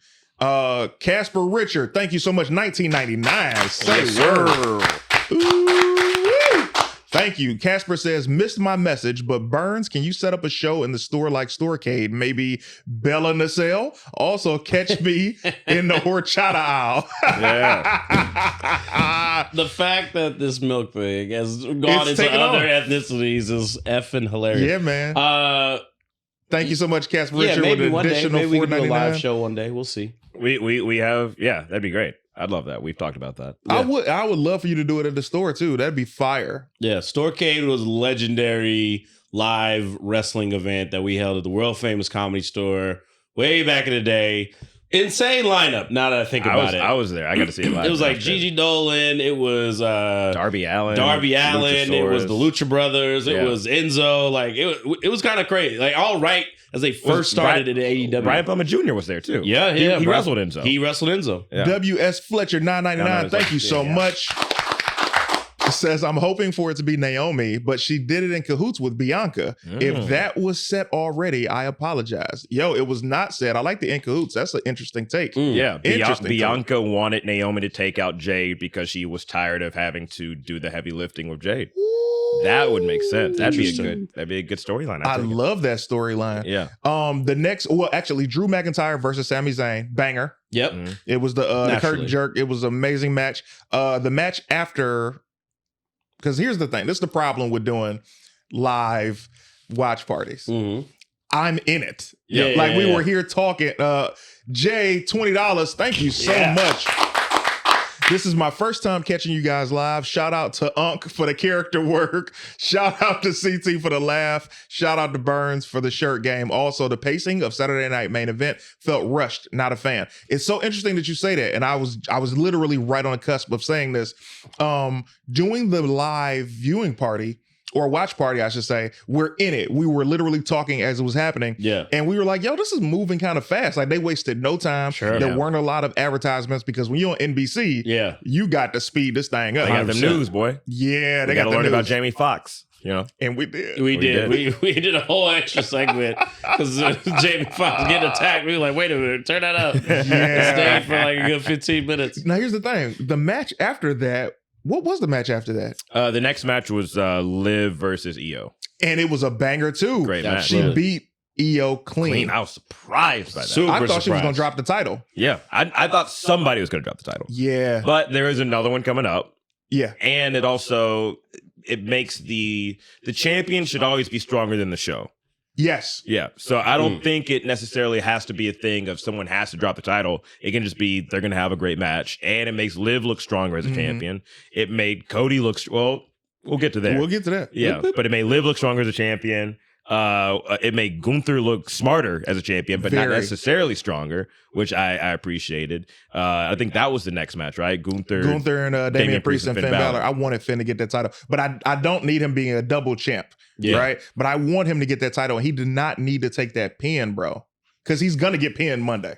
Casper Richard, thank you so much. 1999. Say Yes, sir. word. Ooh. Thank you. Casper says, missed my message, but Burns, can you set up a show in the store like Storecade? Maybe Bella Nacelle? Also catch me in the horchata aisle. Yeah. The fact that this milk thing has gone It's into taken other off. ethnicities is effing hilarious. Yeah, man. Thank you so much, Casper Yeah, Richard, maybe with one an day. additional Maybe we can do a live $4.99. show one day. We'll see. We have, that'd be great. I'd love that. We've talked about that. I would love for you to do it at the store too. That'd be fire. Yeah, Storecade was a legendary live wrestling event that we held at the world famous Comedy Store way back in the day. Insane lineup. Now that I think about it, I was there. I got to see it live. it was like Gigi Dolan. It was Darby Allin. It was the Lucha Brothers. It Yeah. was Enzo. Like it was kind of crazy. Like all right as they first started in AEW. Brian Pillman Jr. was there too. Yeah, He bro. wrestled Enzo. He wrestled Enzo. Yeah. WS Fletcher 999. Thank you so much. Says, I'm hoping for it to be Naomi, but she did it in cahoots with Bianca. If that was set already, I apologize. Yo, it was not set. I like the in cahoots. That's an interesting take. Yeah, Interesting Bianca wanted Naomi to take out Jade because she was tired of having to do the heavy lifting with Jade. That would make sense. That'd be a good storyline. I love that storyline. Yeah. Actually, Drew McIntyre versus Sami Zayn, banger. Yep. It was the Naturally. curtain jerk. It was an amazing match. The match after, because here's the thing. This is the problem with doing live watch parties. Mm-hmm. I'm in it. Yeah, Like we yeah. were here talking. Jay, $20. Thank you so much. This is my first time catching you guys live. Shout out to Unc for the character work. Shout out to CT for the laugh. Shout out to Burns for the shirt game. Also, the pacing of Saturday Night Main Event felt rushed. Not a fan. It's so interesting that you say that. And I was literally right on the cusp of saying this. Doing the live viewing party, or watch party, I should say, we're in it. We were literally talking as it was happening. Yeah. And we were like, yo, this is moving kind of fast. Like they wasted no time. Sure. There Yeah. weren't a lot of advertisements because when you're on NBC, Yeah. you got to speed this thing up. They got them 100%. news, boy. Yeah, They they got got to the learn news. about Jamie Foxx. You know, And we did. We did. did. We did a whole extra segment because Jamie Foxx getting attacked. We were like, wait a minute, turn that up. Yeah. Stayed for like a good 15 minutes. Now, here's the thing. The match after that, what was the match after that? the next match was Liv versus Io. And it was a banger too. Great Yeah, match. She Absolutely. beat Io clean. I was surprised by that. Super I thought she was surprised. going to drop the title. Yeah, I thought somebody was going to drop the title. Yeah. But there is another one coming up. Yeah. And it makes the champion should always be stronger than the show. Yes. Yeah. So I don't think it necessarily has to be a thing of someone has to drop the title. It can just be they're going to have a great match. And it makes Liv look stronger as a champion. It made Cody look, well, we'll get to that. We'll get to that. Yeah. But it made Liv look stronger as a champion. It made Gunther look smarter as a champion, but not necessarily stronger, which I appreciated. I think that was the next match, right? Gunther and Damian Priest and Finn Balor. I wanted Finn to get that title, but I don't need him being a double champ, right? But I want him to get that title, and he did not need to take that pin, bro, because he's gonna get pinned Monday.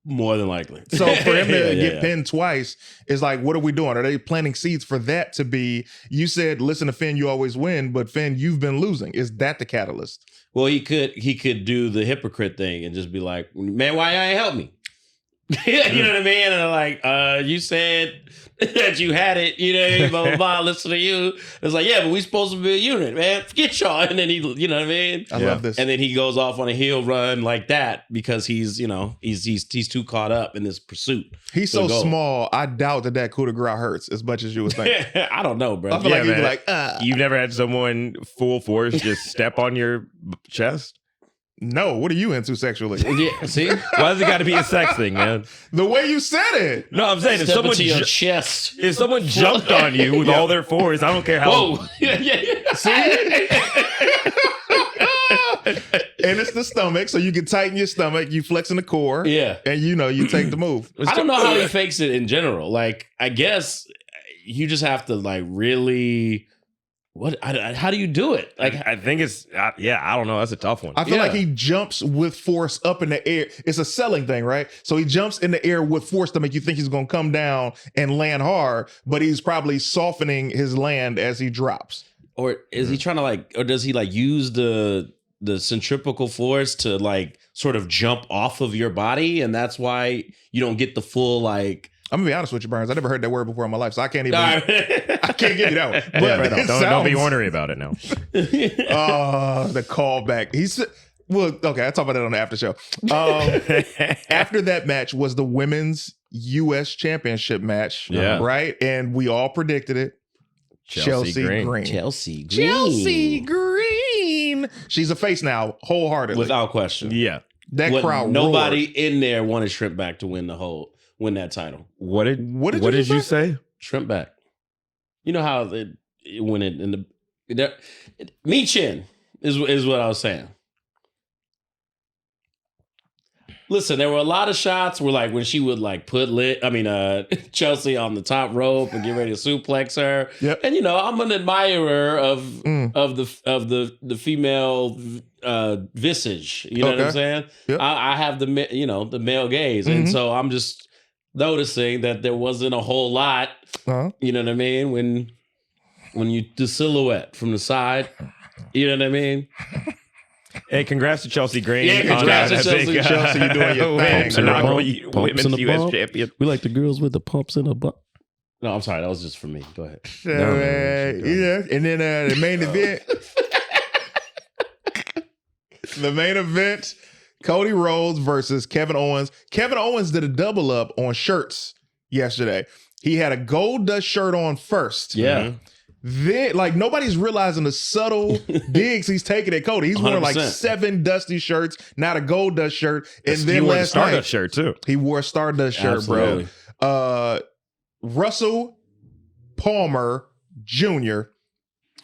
More than likely. So for him to get pinned twice is like, what are we doing? Are they planting seeds for that to be, you said, listen to Finn, you always win, but Finn, you've been losing. Is that the catalyst? Well, he could do the hypocrite thing and just be like, man, why you ain't help me? You know what I mean? And like, you said that you had it, you know, blah, blah, blah, listen to you. It's like, yeah, but we supposed to be a unit, man. Forget y'all. And then he, you know what I mean? I love this. And then he goes off on a heel run like that because he's, you know, he's too caught up in this pursuit. He's so small, I doubt that coup de grace hurts as much as you would think. I don't know, bro. I feel like you'd be like, You've never had someone full force just step on your chest? No, what are you into sexually? Yeah, see? Why does it got to be a sex thing, man? The way you said it. No, I'm saying if Step someone into your chest. if someone jumped on you with all their force, I don't care how. Whoa. Yeah. See? And it's the stomach, so you can tighten your stomach, you flexing the core. Yeah. And you take the move. I don't know how he fakes it in general. Like, I guess you just have to like really... how do you do it? Like, I think it's, I don't know. That's a tough one. I feel like he jumps with force up in the air. It's a selling thing, right? So he jumps in the air with force to make you think he's going to come down and land hard, but he's probably softening his land as he drops. Or is he trying to like, or does he like use the centrifugal force to like sort of jump off of your body? And that's why you don't get the full like... I'm gonna be honest with you, Burns. I never heard that word before in my life, so I can't even. I can't give you that one. But don't be ornery about it now. The callback. Okay. I'll talk about that on the after show. After that match was the women's U.S. Championship match, right? And we all predicted it. Chelsea Green. Chelsea Green. She's a face now, wholeheartedly, without question. Yeah, that crowd. Nobody in there wanted Shrimp Back to win that title. What did you say? Shrimp Back. You know how when it in the Miekina is what I was saying. Listen, there were a lot of shots where like when she would like put Chelsea on the top rope and get ready to suplex her. Yep. And you know, I'm an admirer of the female visage. You know what I'm saying? Yep. I have the male gaze, and so I'm just noticing that there wasn't a whole lot. You know what I mean? When you the silhouette from the side, you know what I mean? Hey, congrats to Chelsea Green. Yeah, congrats to Chelsea. Chelsea, you're doing your thing. Women's U.S. champion. We like the girls with the pumps in the butt. No, I'm sorry. That was just for me. Go ahead. Yeah. And then the main event. The main event, Cody Rhodes versus Kevin Owens. Kevin Owens did a double up on shirts yesterday. He had a gold dust shirt on first. Yeah. Then, like, nobody's realizing the subtle digs he's taking at Cody. He's worn like 7 dusty shirts, not a gold dust shirt. And then he wore a last Stardust night, shirt too. He wore a Stardust shirt, Absolutely. bro. Russell Palmer Jr.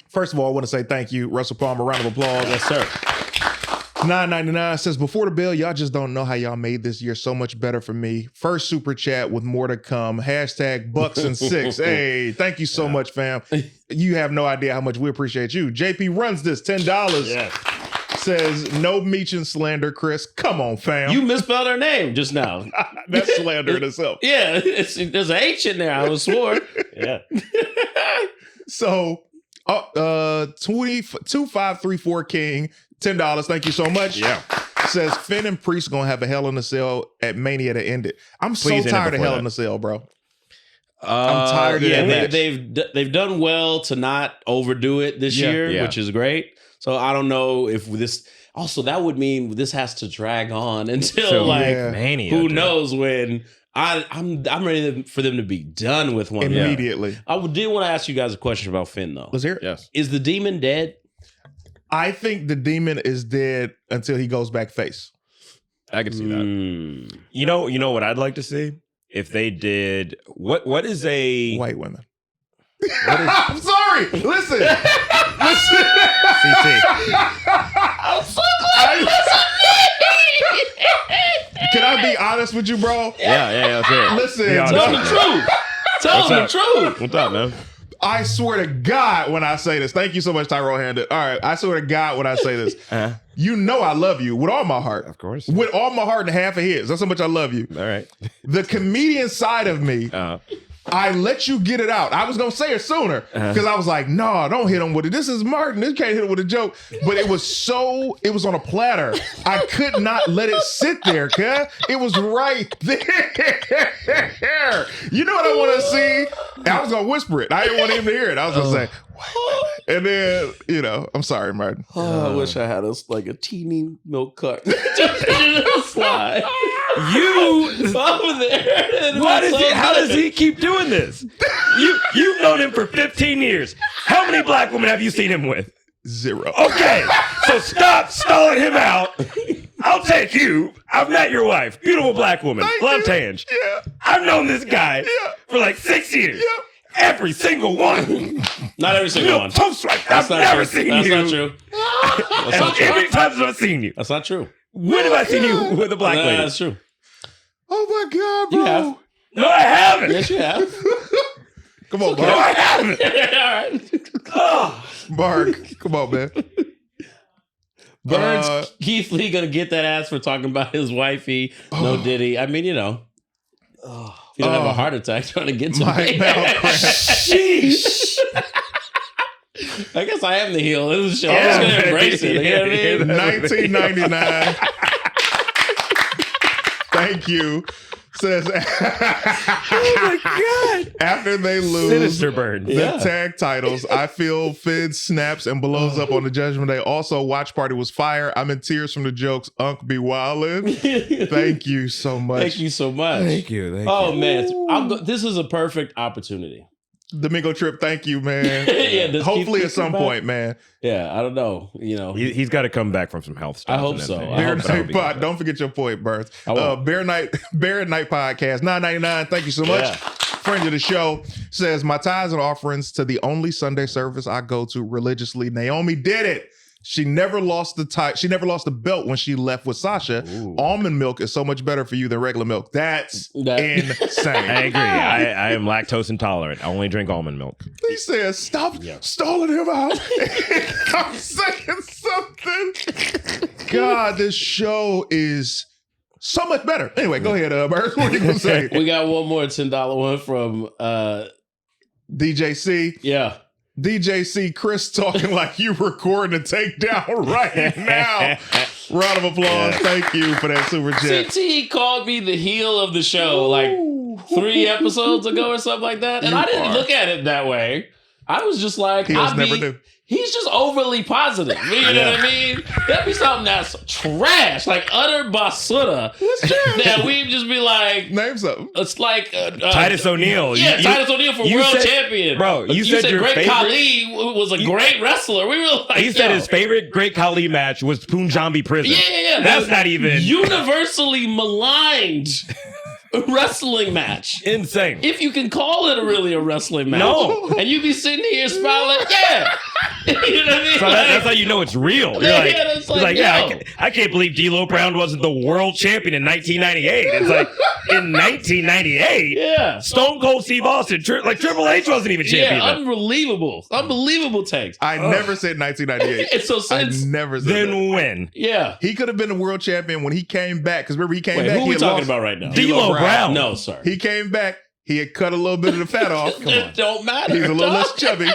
First of all, I want to say thank you, Russell Palmer. Round of applause. Yes, sir. $9.99 says, before the bell, y'all just don't know how y'all made this year so much better for me. First super chat with more to come. #Bucks and 6. Hey, thank you so much, fam. You have no idea how much we appreciate you. JP runs this $10. Yes. Says, no Meechin slander, Chris. Come on, fam. You misspelled her name just now. That's slander in itself. Yeah, there's an H in there. I was swore. Yeah. So, 2534 King. $10. Thank you so much. Yeah. Says Finn and Priest gonna have a Hell in a Cell at Mania to end it. I'm so tired of Hell in a Cell, bro. I'm tired of that match. They've done well to not overdo it this year, which is great. So I don't know if this. Also, that would mean this has to drag on until Mania. Who knows when? I'm ready for them to be done with one another. Immediately. I did want to ask you guys a question about Finn, though. Let's hear it. Yes. Is the demon dead? I think the demon is dead until he goes back face. I can see that. You know what I'd like to see? If they did what is a White women. what is I'm sorry. Listen. Listen. CT? I'm so glad Can I be honest with you, bro? Yeah, let's hear it. Listen, Be honest Tell with the me. truth. Tell them the truth. What's up, man? I swear to God when I say this. Thank you so much, Tyrone Handed. All right. I swear to God when I say this. You know I love you with all my heart. Of course. With all my heart and half of his. That's how much I love you. All right. The comedian side of me, I let you get it out. I was going to say it sooner because I was like, no, don't hit him with it. This is Martin. This can't hit him with a joke. But it was on a platter. I could not let it sit there, cuz. It was right there. You know what I want to see? I was going to whisper it. I didn't want him to hear it. I was going to say, and then, I'm sorry, Martin. I wish I had a teeny milk cart. Just slide. You over there. how does he keep doing this? You've known him for 15 years. How many black women have you seen him with? 0. Okay, so stop stalling him out. I'll take you. I've met your wife. Beautiful black woman. Love Tange. Yeah. I've known this guy for like 6 years. Yeah. Every single one. Not every single one. Toast right. That's I've not never true. seen That's you. not true. That's not How true. many times have I seen you? That's not true. When have I seen you with a black lady? That's true. Oh my God, bro. You have. No, I haven't. Yes, you have. Come on, No, I Mark. haven't. All right. Mark. Come on, man. Burns, Keith Lee gonna get that ass for talking about his wifey. No Diddy. I mean, if you don't have a heart attack trying to get to My me. mouth cramp. Sheesh. I guess I am the heel of the show. I'm just gonna embrace it. You know what I mean? 1999. Thank you. Says Oh my God. after they lose Sinister burn. the tag titles, I feel Finn snaps and blows up on the Judgment Day. Also, Watch Party was fire. I'm in tears from the jokes. Unk be wildin'. Thank you so much. Thank you so much. Thank you. Oh man, this is a perfect opportunity. Domingo Trip, thank you, man. Yeah, does Hopefully Keith at some come back? point, man. Yeah, I don't know. He's got to come back from some health stuff. I hope and so. everything. I Bear hope Night Pod. Don't forget your point, Burns. I won't. Bear Night Podcast, $9.99. Thank you so much. Yeah. Friend of the show says, my tithes and offerings to the only Sunday service I go to religiously. Naomi did it. She never lost She never lost the belt when she left with Sasha. Ooh. Almond milk is so much better for you than regular milk. That's insane. I agree. I am lactose intolerant. I only drink almond milk. He says, stop stalling him out. I'm saying something. God, this show is so much better. Anyway, go ahead, Burns. What are you going to say? We got one more $10 one from DJC. yeah. DJC Chris talking like you recording a takedown right now. Round of applause. Thank you for that super chat. CT called me the heel of the show like 3 episodes ago or something like that. And I didn't look at it that way. I was just like, Heels never do. He's just overly positive. You know what I mean? That'd be something that's trash, like utter basura. That we'd just be like, Name something. it's like Titus O'Neil. Yeah, Titus O'Neil for you world said- champion. Bro, you said your Great favorite- Khali was a great wrestler. We were like, He said yo. his favorite Great Khali match was Punjabi Prison. Yeah. That's not even universally maligned wrestling match. insane. If you can call it a wrestling match. No. And you be sitting here smiling like, yeah. You know what I mean? So that's how you know it's real. You're Yeah, like, that's you're like, yeah, yo. I can't believe D'Lo Brown wasn't the world champion in 1998. It's like, in 1998, Yeah. Stone Cold Steve Austin, Triple H wasn't even champion. Yeah, then. unbelievable takes. I never said 1998. And so I since never said that. Then when? yeah. He could have been the world champion when he came back. Because remember, he came Wait, back. who are he we had talking lost- about right now? D'Lo Brown. No, sir. He came back. He had cut a little bit of the fat off. It don't matter. He's a little dog. less chubby.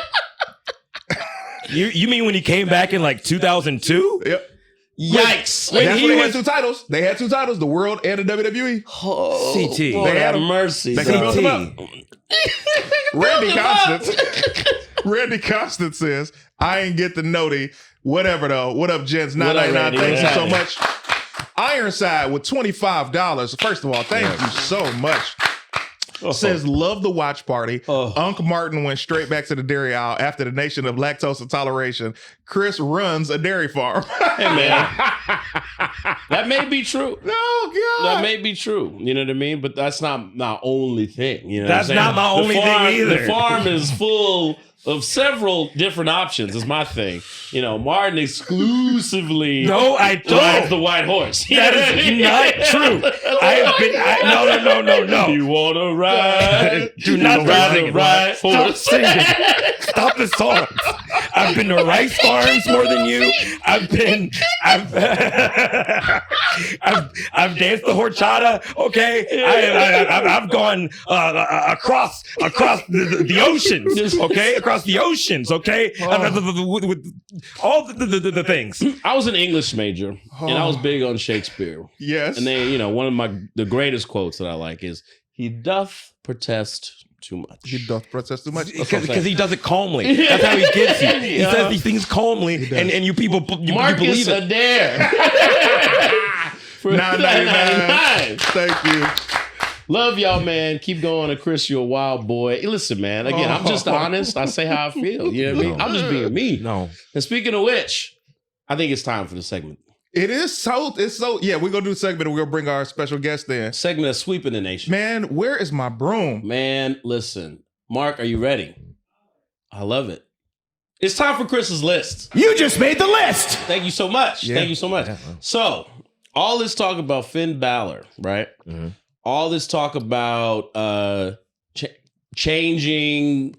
You mean when he came back in like 2002? Yep. Yikes. When That's he when they was- had 2 titles. They had 2 titles, the world and the WWE. Oh, CT. Lord They had have him. mercy. They could have built him up. Randy him up. Constance. Randy Constance says, I ain't get the noti. Whatever though. What up, gents? What up, 999. Randy? Thank you What's so happening? much. Ironside with $25. First of all, thank you so much. Says, love the watch party. Unc Martin went straight back to the dairy aisle after the nation of lactose intoleration. Chris runs a dairy farm. Hey, man. That may be true. Oh, God. That may be true. You know what I mean? But that's not my only thing. You know That's what I'm saying? not my only thing either. The farm is full of several different options, is my thing. You know, Martin exclusively No, I rides don't. the white horse. That is not true. I have been. No. You want to ride? Do not ride sing the it. right Stop horse. singing. Stop the song. I've been to rice farms more than you. I've danced the horchata. Okay, I've gone across the oceans. Okay, across the oceans. Okay, with all the things. I was an English major, and I was big on Shakespeare. Yes. And then, you know, one of the greatest quotes that I like is, "He doth protest too much." He doth protest too much. Because he does it calmly. That's how he gets you. He says these things calmly, and you people you Marcus believe it. Adair. For $9.99. Thank you. Love y'all, man. Keep going. And Chris, you're a wild boy. Hey, listen, man. Again, I'm just honest. I say how I feel. You know what I mean? I'm just being me. No. And speaking of which, I think it's time for the segment. It's so, yeah, we're going to do a segment and we're going to bring our special guest in. Segment of Sweeping the Nation. Man, where is my broom? Man, listen. Mark, are you ready? I love it. It's time for Chris's list. You just made the list. Thank you so much. Yeah. Thank you so much. Yeah. So, all this talk about Finn Balor, right? Mhm. All this talk about changing,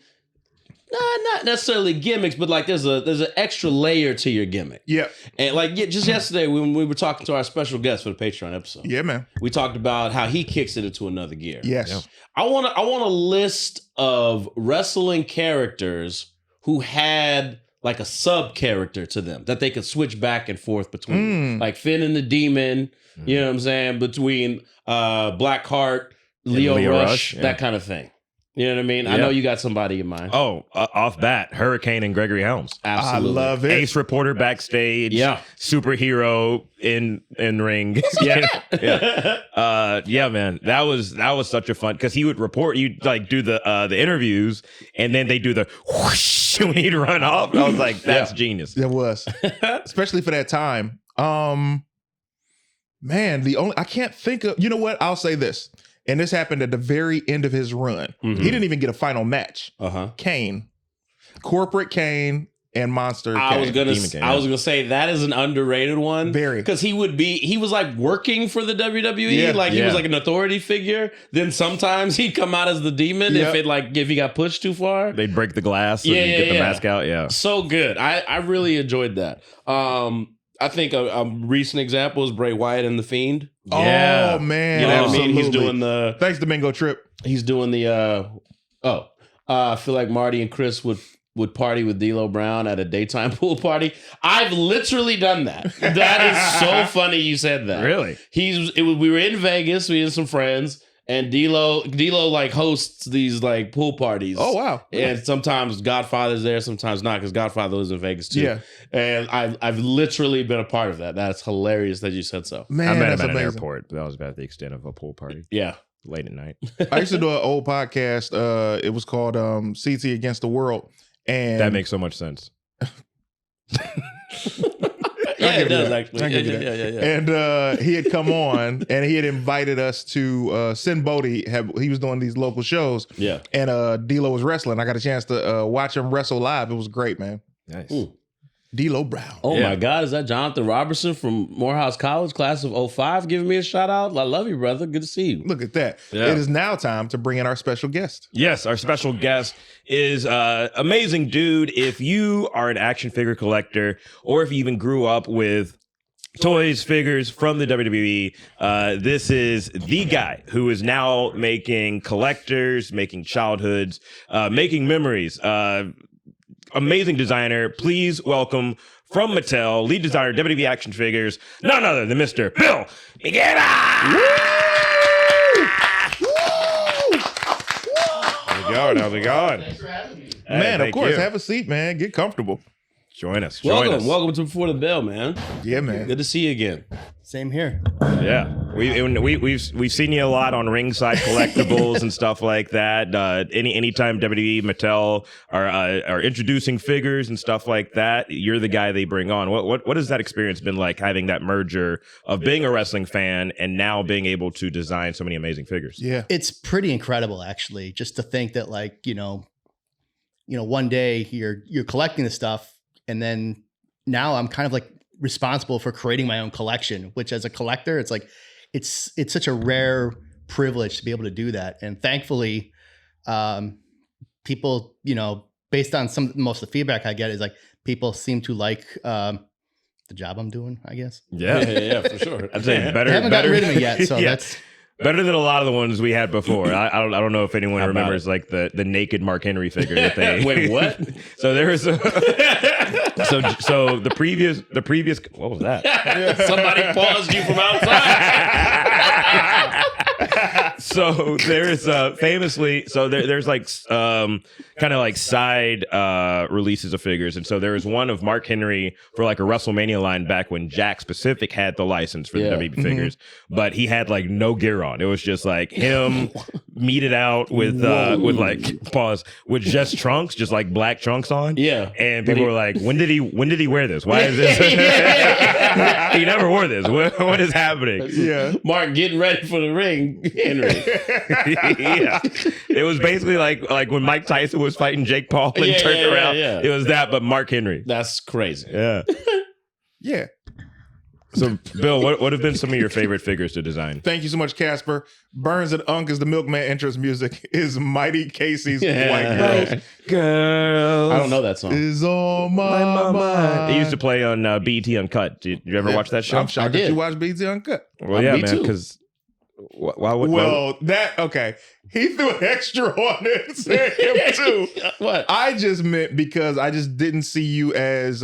not necessarily gimmicks, but like there's an extra layer to your gimmick. Yeah. And like just yesterday when we were talking to our special guest for the Patreon episode, Yeah, man. we talked about how he kicks it into another gear. Yes. Yeah. I want a list of wrestling characters who had like a sub character to them that they could switch back and forth between, like Finn and the Demon. You know what I'm saying? Between Blackheart, Leo Rush, yeah. that kind of thing. You know what I mean? I Yeah. know you got somebody in mind. Oh, off bat, Hurricane and Gregory Helms. Absolutely. I love it. Ace reporter backstage. Yeah. Superhero in ring. Yeah. Yeah, man. That was such a fun because he would report. You'd like do the interviews, and then they do the whoosh when he'd run off. And I was like, that's genius. There was. Especially for that time. Man, I can't think of, you know what? I'll say this. And this happened at the very end of his run. He didn't even get a final match. Kane. Corporate Kane and Monster Kane. I was Demon Kane, gonna say that is an underrated one. Very. Because he was like working for the WWE, Yeah. like he was Yeah. like an authority figure. Then sometimes he'd come out as the Demon Yep. if he got pushed too far. They'd break the glass and get the mask out. Yeah. So good. I really enjoyed that. I think a recent example is Bray Wyatt and The Fiend. Yeah. Oh, man. You know what I mean? Absolutely. He's doing the Thanks, Domingo Trip. I feel like Marty and Chris would party with D'Lo Brown at a daytime pool party. I've literally done that. That is so funny you said that. Really? We were in Vegas, we had some friends, and D'Lo like hosts these like pool parties. Oh, wow. And sometimes Godfather's there, sometimes not, because Godfather lives in Vegas too. Yeah. And I've literally been a part of that. That's hilarious that you said so. Man, I met that's him at an amazing. airport. That was about the extent of a pool party Yeah. late at night. I used to do an old podcast. It was called CT Against the World. And That makes so much sense. Yeah, give it you does that. actually. I give you that. Yeah. And he had come on and he had invited us to Sin Bodhi. He was doing these local shows. Yeah. And D'Lo was wrestling. I got a chance to watch him wrestle live. It was great, man. Nice. Ooh. D'Lo Brown. Oh Yeah. my God, is that Jonathan Robertson from Morehouse College, class of 05, giving me a shout out? I love you, brother. Good to see you. Look at that. Yeah. It is now time to bring in our special guest. Yes, our special guest is amazing dude. If you are an action figure collector, or if you even grew up with toys, figures from the WWE, this is the guy who is now making collectors, making childhoods, making memories. Amazing designer. Please welcome from Mattel, lead designer, WWE action figures, none other than Mr. Bill Miekina. How's it going? Thanks for having me. Man, of thank course. you. Have a seat, man. Get comfortable. Join us. Welcome to Before the Bell, man. Yeah, man. Good to see you again. Same here. Yeah, we've seen you a lot on ringside collectibles and stuff like that. Anytime WWE, Mattel are introducing figures and stuff like that, you're the guy they bring on. What has that experience been like, having that merger of being a wrestling fan and now being able to design so many amazing figures? Yeah. It's pretty incredible, actually, just to think that, like, one day you're collecting this stuff, and then now I'm kind of like responsible for creating my own collection, which as a collector, it's like, it's such a rare privilege to be able to do that. And thankfully, people, based on most of the feedback I get, is like, people seem to like the job I'm doing, I guess. Yeah, for sure. I'd say better. They haven't gotten rid of me yet, so Yeah. that's... Better than a lot of the ones we had before. I don't know if anyone remembers like the naked Mark Henry figure that they Wait, what? So there was a so the previous what was that? Somebody paused you from outside. So there's famously, so there's like kind of like side releases of figures, and so there was one of Mark Henry for like a WrestleMania line back when Jack Specific had the license for the WWE figures, but he had like no gear on. It was just like him meted out with with just trunks, just like black trunks on. Yeah, and people were like, when did he wear this? Why is this? He never wore this. What is happening? Yeah. Mark getting ready for the ring, Henry. Yeah, it was basically like when Mike Tyson was fighting Jake Paul and turned around. Yeah. It was that, but Mark Henry. That's crazy. Yeah. Yeah. So, Bill, what have been some of your favorite figures to design? Thank you so much, Casper. Burns and Unk is the Milkman entrance music. Is Mighty Casey's White Girls. Girls. I don't know that song. Is on my mind. It used to play on BET Uncut. Did you ever watch that show? I'm shocked that you watched BT Uncut. Well, yeah, Me man, too. because Okay. He threw an extra on it and said him too. What? I just meant because I just didn't see you as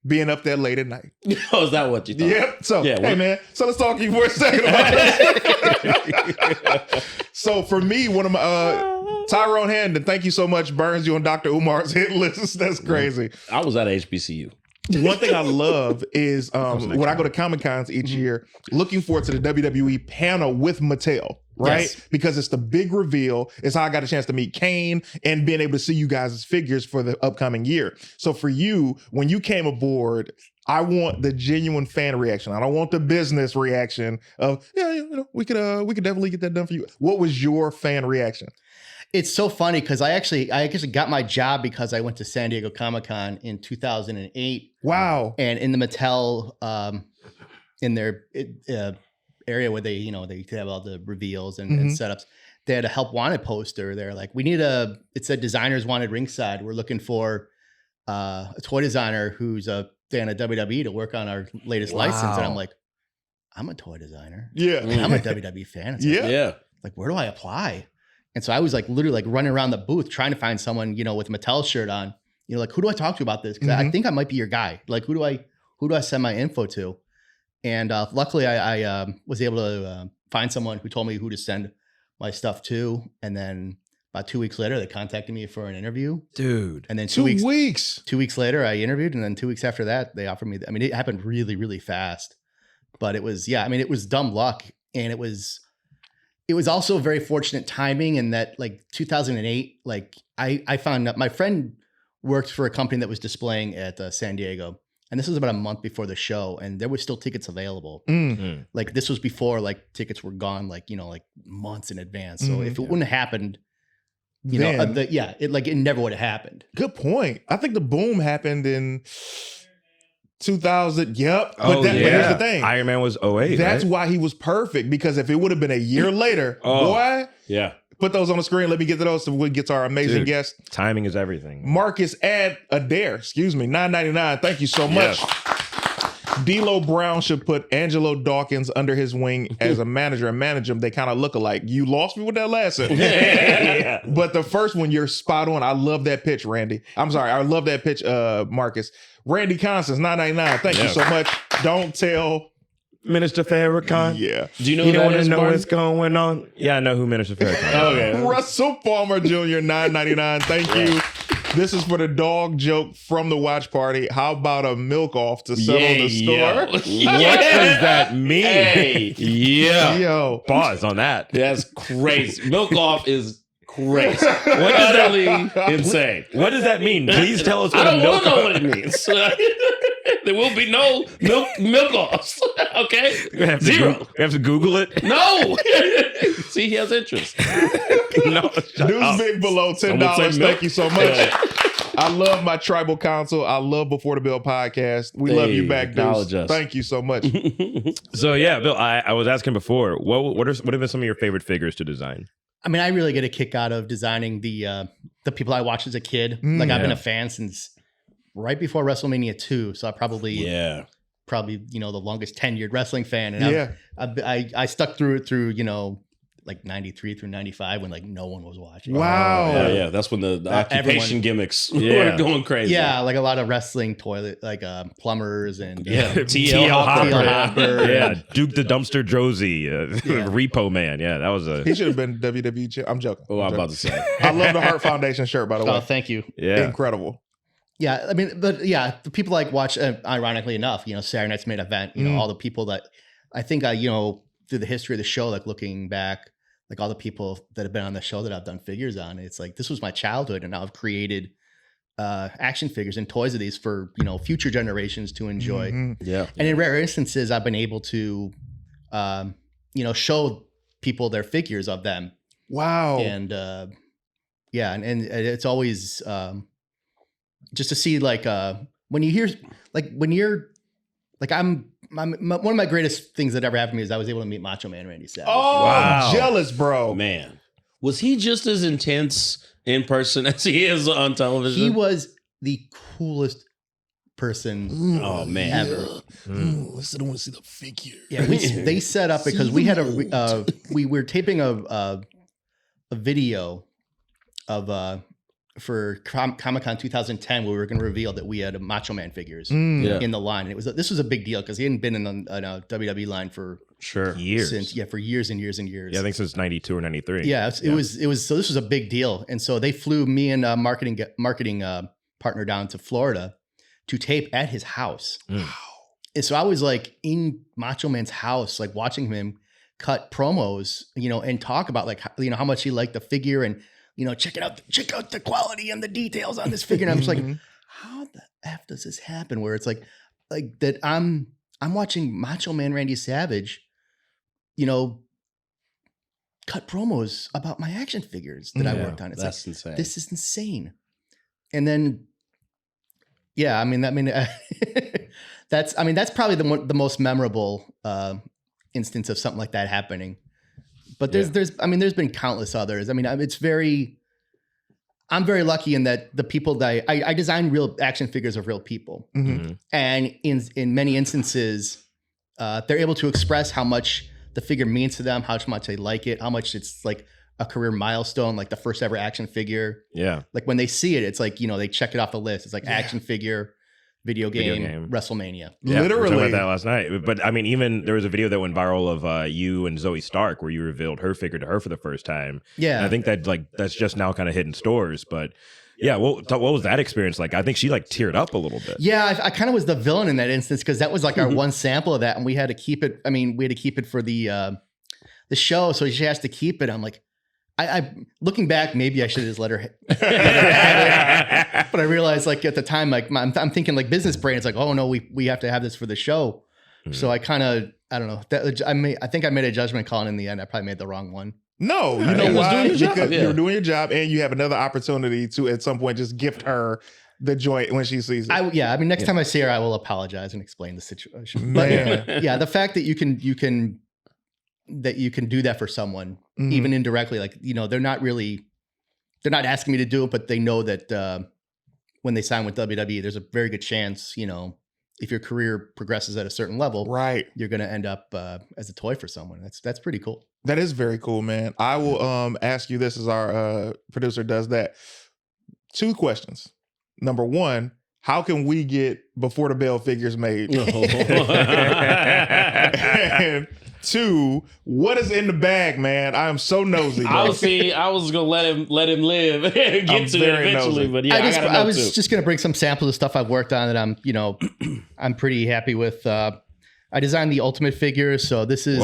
being up there late at night. Oh, is that what you thought? Yep. So, Yeah, hey, what- man. So let's talk to you for a second about this. So for me, one of my Tyrone Hamden, thank you so much. Burns, you on Dr. Umar's hit list. That's crazy. I was at HBCU. One thing I love is when I go to Comic Cons each year, looking forward to the WWE panel with Mattel, right? Yes. Because it's the big reveal. It's how I got a chance to meet Kane and being able to see you guys' figures for the upcoming year. So for you, when you came aboard, I want the genuine fan reaction. I don't want the business reaction of, we could definitely get that done for you. What was your fan reaction? It's so funny because I actually got my job because I went to San Diego Comic-Con in 2008. Wow. And in the Mattel, in their area where they have all the reveals and setups, they had a help wanted poster. They're like, it said designers wanted ringside. We're looking for a toy designer who's a fan of WWE to work on our latest license. And I'm like, I'm a toy designer. Yeah. I'm a WWE fan. It's like, Yeah. like, where do I apply? And so I was like literally like running around the booth trying to find someone, with a Mattel shirt on, like, who do I talk to about this? Because I think I might be your guy. Like, who do I send my info to? And luckily I was able to find someone who told me who to send my stuff to. And then about 2 weeks later, they contacted me for an interview. Dude. And then 2 weeks. 2 weeks later, I interviewed. And then 2 weeks after that, they offered me, it happened really, really fast. But it was, it was dumb luck. And it was also very fortunate timing in that, like, 2008, like I found out my friend worked for a company that was displaying at San Diego. And this was about a month before the show, and there were still tickets available. Like, this was before like tickets were gone, like, like months in advance. So if it wouldn't have happened, it never would have happened. Good point. I think the boom happened in 2000. Yep. But here's the thing. Iron Man was 08. That's right? why he was perfect, because if it would have been a year later, boy, Yeah. put those on the screen. Let me get to those so we get to our amazing Dude, guest. Timing is everything. Marcus Adair, $9.99. Thank you so much. D'Lo Brown should put Angelo Dawkins under his wing as a manager and manage him. They kind of look alike. You lost me with that last one. But the first one, you're spot on. I love that pitch, Randy. I'm sorry. I love that pitch, Marcus. Randy Constance, $9.99. Thank you so much. Don't tell Minister Farrakhan. Yeah. Do you know You who don't that want is, to know Martin? what's going on? Yeah, I know who Minister Farrakhan is. Okay. Russell Palmer Jr., $9.99. Thank you. This is for the dog joke from the watch party. How about a milk off to settle the score? What does that mean? Hey, yeah. Yo. Pause on that. That's crazy. Milk off is crazy. Utterly insane. What does that mean? Please tell us I what a don't milk want to know what it means. There will be no milk offs. Okay? Zero. We have to Google it. No. See, he has interest. No. News Big Below, $10. Someone say milk. Thank you so much. I love my tribal council. I love Before the Bill podcast. We love you back, acknowledge Deuce. us. Thank you so much. So yeah, Bill, I was asking before, what have been some of your favorite figures to design? I mean, I really get a kick out of designing the people I watched as a kid. Like I've been a fan since right before WrestleMania 2. So I probably the longest tenured wrestling fan. And I stuck through it through, like 93 through 95 when like no one was watching. Wow. Yeah. That's when the occupation gimmicks were going crazy. Yeah, like a lot of wrestling toilet, like plumbers and TL Hopper. Yeah, Duke the Dumpster Drozy, Repo Man. Yeah, that was He should have been WWE champ. I'm joking. Oh, I'm about to say. I love the Heart Foundation shirt, by the way. Oh, thank you. Incredible. Yeah, I mean, but yeah, the people like watch, ironically enough, Saturday Night's Main Event, all the people that I think through the history of the show, like looking back, like all the people that have been on the show that I've done figures on, it's like, this was my childhood. And now I've created action figures and toys of these for, future generations to enjoy. Yeah. And in rare instances, I've been able to, show people their figures of them. Wow. And and it's always just to see like when you're one of my greatest things that ever happened to me is I was able to meet Macho Man Randy Savage. Oh, Wow. I'm jealous, bro. Man. Was he just as intense in person as he is on television? He was the coolest person Oh, man. ever. Listen, I want to see the figure. Yeah, they set up because we had we were taping a video of for Comic-Con 2010 where we were going to reveal that we had a Macho Man figures in the line. And this was a big deal because he hadn't been in a WWE line for years. For years and years and years. Yeah, I think since 92 or 93. Yeah, it was so this was a big deal. And so they flew me and a marketing partner down to Florida to tape at his house. Wow. And so I was like in Macho Man's house, like watching him cut promos, and talk about like, how much he liked the figure and, check out the quality and the details on this figure. And I'm just like, how the F does this happen? Where it's like that I'm watching Macho Man Randy Savage, cut promos about my action figures that I worked on. It's that's insane. This is insane. And then, that's probably the most memorable instance of something like that happening. But there's been countless others. I mean, I'm very lucky in that the people that I design real action figures of real people. And in many instances, they're able to express how much the figure means to them, how much they like it, how much it's like a career milestone, like the first ever action figure. Yeah. Like when they see it, it's like, they check it off the list. It's like action figure, video game, WrestleMania. Yeah, we were Literally. talking about that last night. But I mean, even there was a video that went viral of you and Zoe Stark where you revealed her figure to her for the first time. Yeah. And I think that's just now kind of hitting stores. But yeah, what was that experience like? I think she like teared up a little bit. Yeah, I kind of was the villain in that instance because that was like our one sample of that, and we had to keep it. I mean, we had to keep it for the show, so she has to keep it. I'm like, I looking back, maybe I should have just let her have it. But I realized, like at the time, like I'm thinking like business brain. It's like, oh no, we have to have this for the show. So I kind of, I don't know. I think I made a judgment call, and in the end, I probably made the wrong one. No, you know why? Because you're doing your job, and you have another opportunity to at some point just gift her the joint when she sees it. Next time I see her, I will apologize and explain the situation. Man. But yeah, the fact that you can do that for someone, even indirectly, like, they're not asking me to do it, but they know that when they sign with WWE, there's a very good chance, if your career progresses at a certain level, right, you're going to end up as a toy for someone. That's pretty cool. That is very cool, man. I will ask you this as our producer does that. 2 questions. Number 1, how can we get Before the Bell figures made? And to what is in the bag, man. I am so nosy, bro. I was gonna let him live and get I'm to it very eventually, nosy. but yeah, I was just gonna bring some samples of stuff I've worked on that I'm pretty happy with. I designed the Ultimate figure, so this is.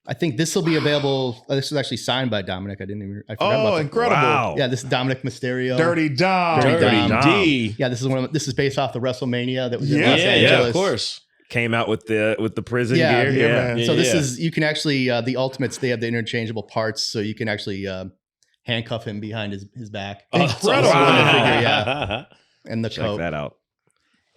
I think this will be available. This is actually signed by Dominic. I forgot about that. Incredible! Wow. Yeah, this is Dominic Mysterio. Dirty Dom. Dirty Dom. D. Yeah, this is based off the WrestleMania that was in Yeah. Los Angeles. of course. Came out with the prison Yeah, gear. yeah, Yeah. man. So this is you can actually the Ultimates. They have the interchangeable parts, so you can actually handcuff him behind his back. Incredible. Figure, yeah. And the Check coat. that out.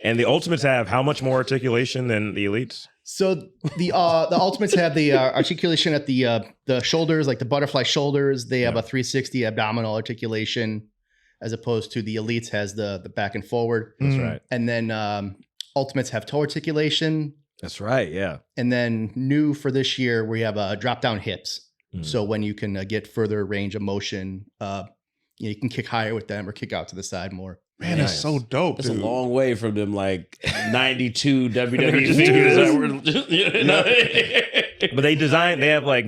And the Ultimates have how much more articulation than the Elites? So the Ultimates have the articulation at the shoulders, like the butterfly shoulders. They have a 360 abdominal articulation, as opposed to the Elites has the back and forward. That's Mm. right. And then Ultimates have toe articulation. That's right. Yeah. And then new for this year, we have drop down hips. Mm. So when you can get further range of motion, you can kick higher with them or kick out to the side more. Man, that's Nice. so dope, That's a dude. long way from them like 92 WWE Just figures this. that were just, you know? But they have like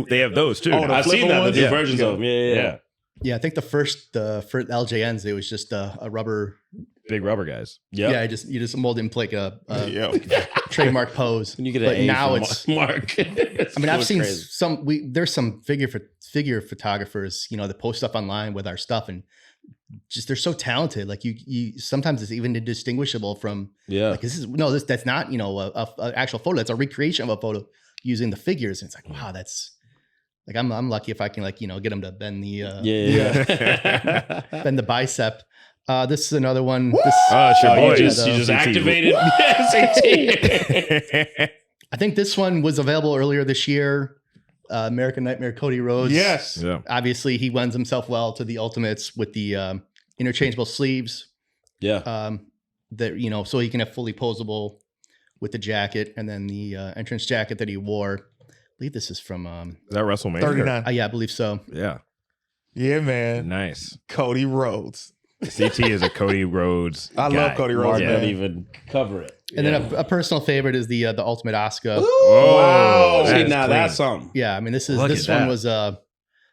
they have those too. Oh, the I've seen flipper that, the ones? new Yeah. versions of them. Yeah. Yeah, I think the first LJNs, it was just a rubber. Big rubber guys. Yep. Yeah, you just mold in like a Yeah. trademark pose. And you get But an A now from it's. Mark. I mean, I've seen there's some figure photographers, that post stuff online with our stuff, and just they're so talented. Like you sometimes it's even indistinguishable from. Yeah. Like that's not a actual photo. That's a recreation of a photo using the figures. And it's like, wow, that's like I'm lucky if I can get them to bend the bend the bicep. This is another one. This, It's your boy. You just activated CT. I think this one was available earlier this year. American Nightmare Cody Rhodes. Yes. Yeah. Obviously, he lends himself well to the Ultimates with the interchangeable sleeves. Yeah. That so he can have fully posable with the jacket, and then the entrance jacket that he wore. I believe this is from. Is that WrestleMania? 39. Yeah, I believe so. Yeah. Yeah, man. Nice. Cody Rhodes. CT is a Cody Rhodes. I guy. love Cody Rhodes, Mark man. didn't even cover it. And then a personal favorite is the Ultimate Asuka. Oh, See, that is now clean. that's something. Yeah, I mean this Look at one that. was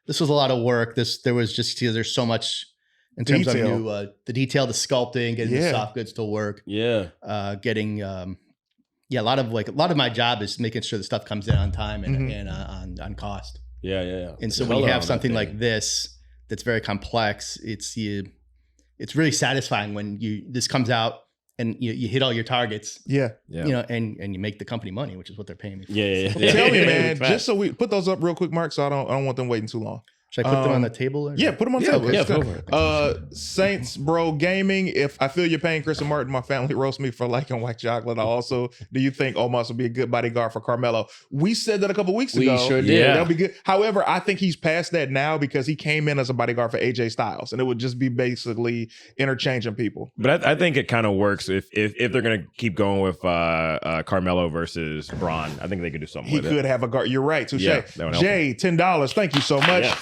this was a lot of work. There was just there's so much in terms Detail. of new the detail, the sculpting, getting the soft goods to work, Yeah. getting a lot of my job is making sure the stuff comes in on time and, Mhm. and on cost. Yeah. And so The when you color have on that something thing. like this that's very complex, it's really satisfying when this comes out and you hit all your targets, Yeah. Yeah. and you make the company money, which is what they're paying me for. Yeah. Tell me, man. Fact. Just so we put those up real quick, Mark. So I don't want them waiting too long. Should I put them on the table? Or? Yeah, put them on Yeah, table. yeah, It's go good. for it. Saints Bro Gaming. If I feel your pain, Chris and Martin, my family roast me for liking white chocolate. Do you think Omos will be a good bodyguard for Carmelo? We said that a couple weeks We ago. sure did. Yeah. That'll be good. However, I think he's past that now because he came in as a bodyguard for AJ Styles, and it would just be basically interchanging people. But I think it kind of works if they're gonna keep going with Carmelo versus Braun. I think they could do something He with could it. have a guard. You're right. Touche. Yeah, that would help Jay, $10. Thank you so much. Yeah.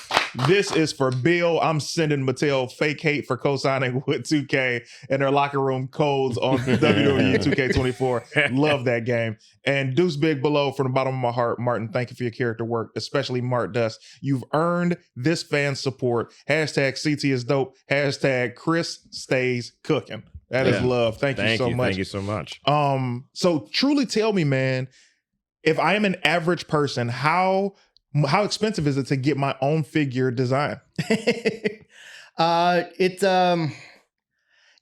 This is for Bill. I'm sending Mattel fake hate for co-signing with 2K and their locker room codes on WWE 2K24. Love that game. And Deuce Big below from the bottom of my heart, Martin, thank you for your character work, especially Mart Dust. You've earned this fan's support. Hashtag CT is dope. Hashtag Chris stays cooking. That is Yeah. love. Thank you so much. Thank you so much. So truly tell me, man, if I am an average person, how expensive is it to get my own figure design?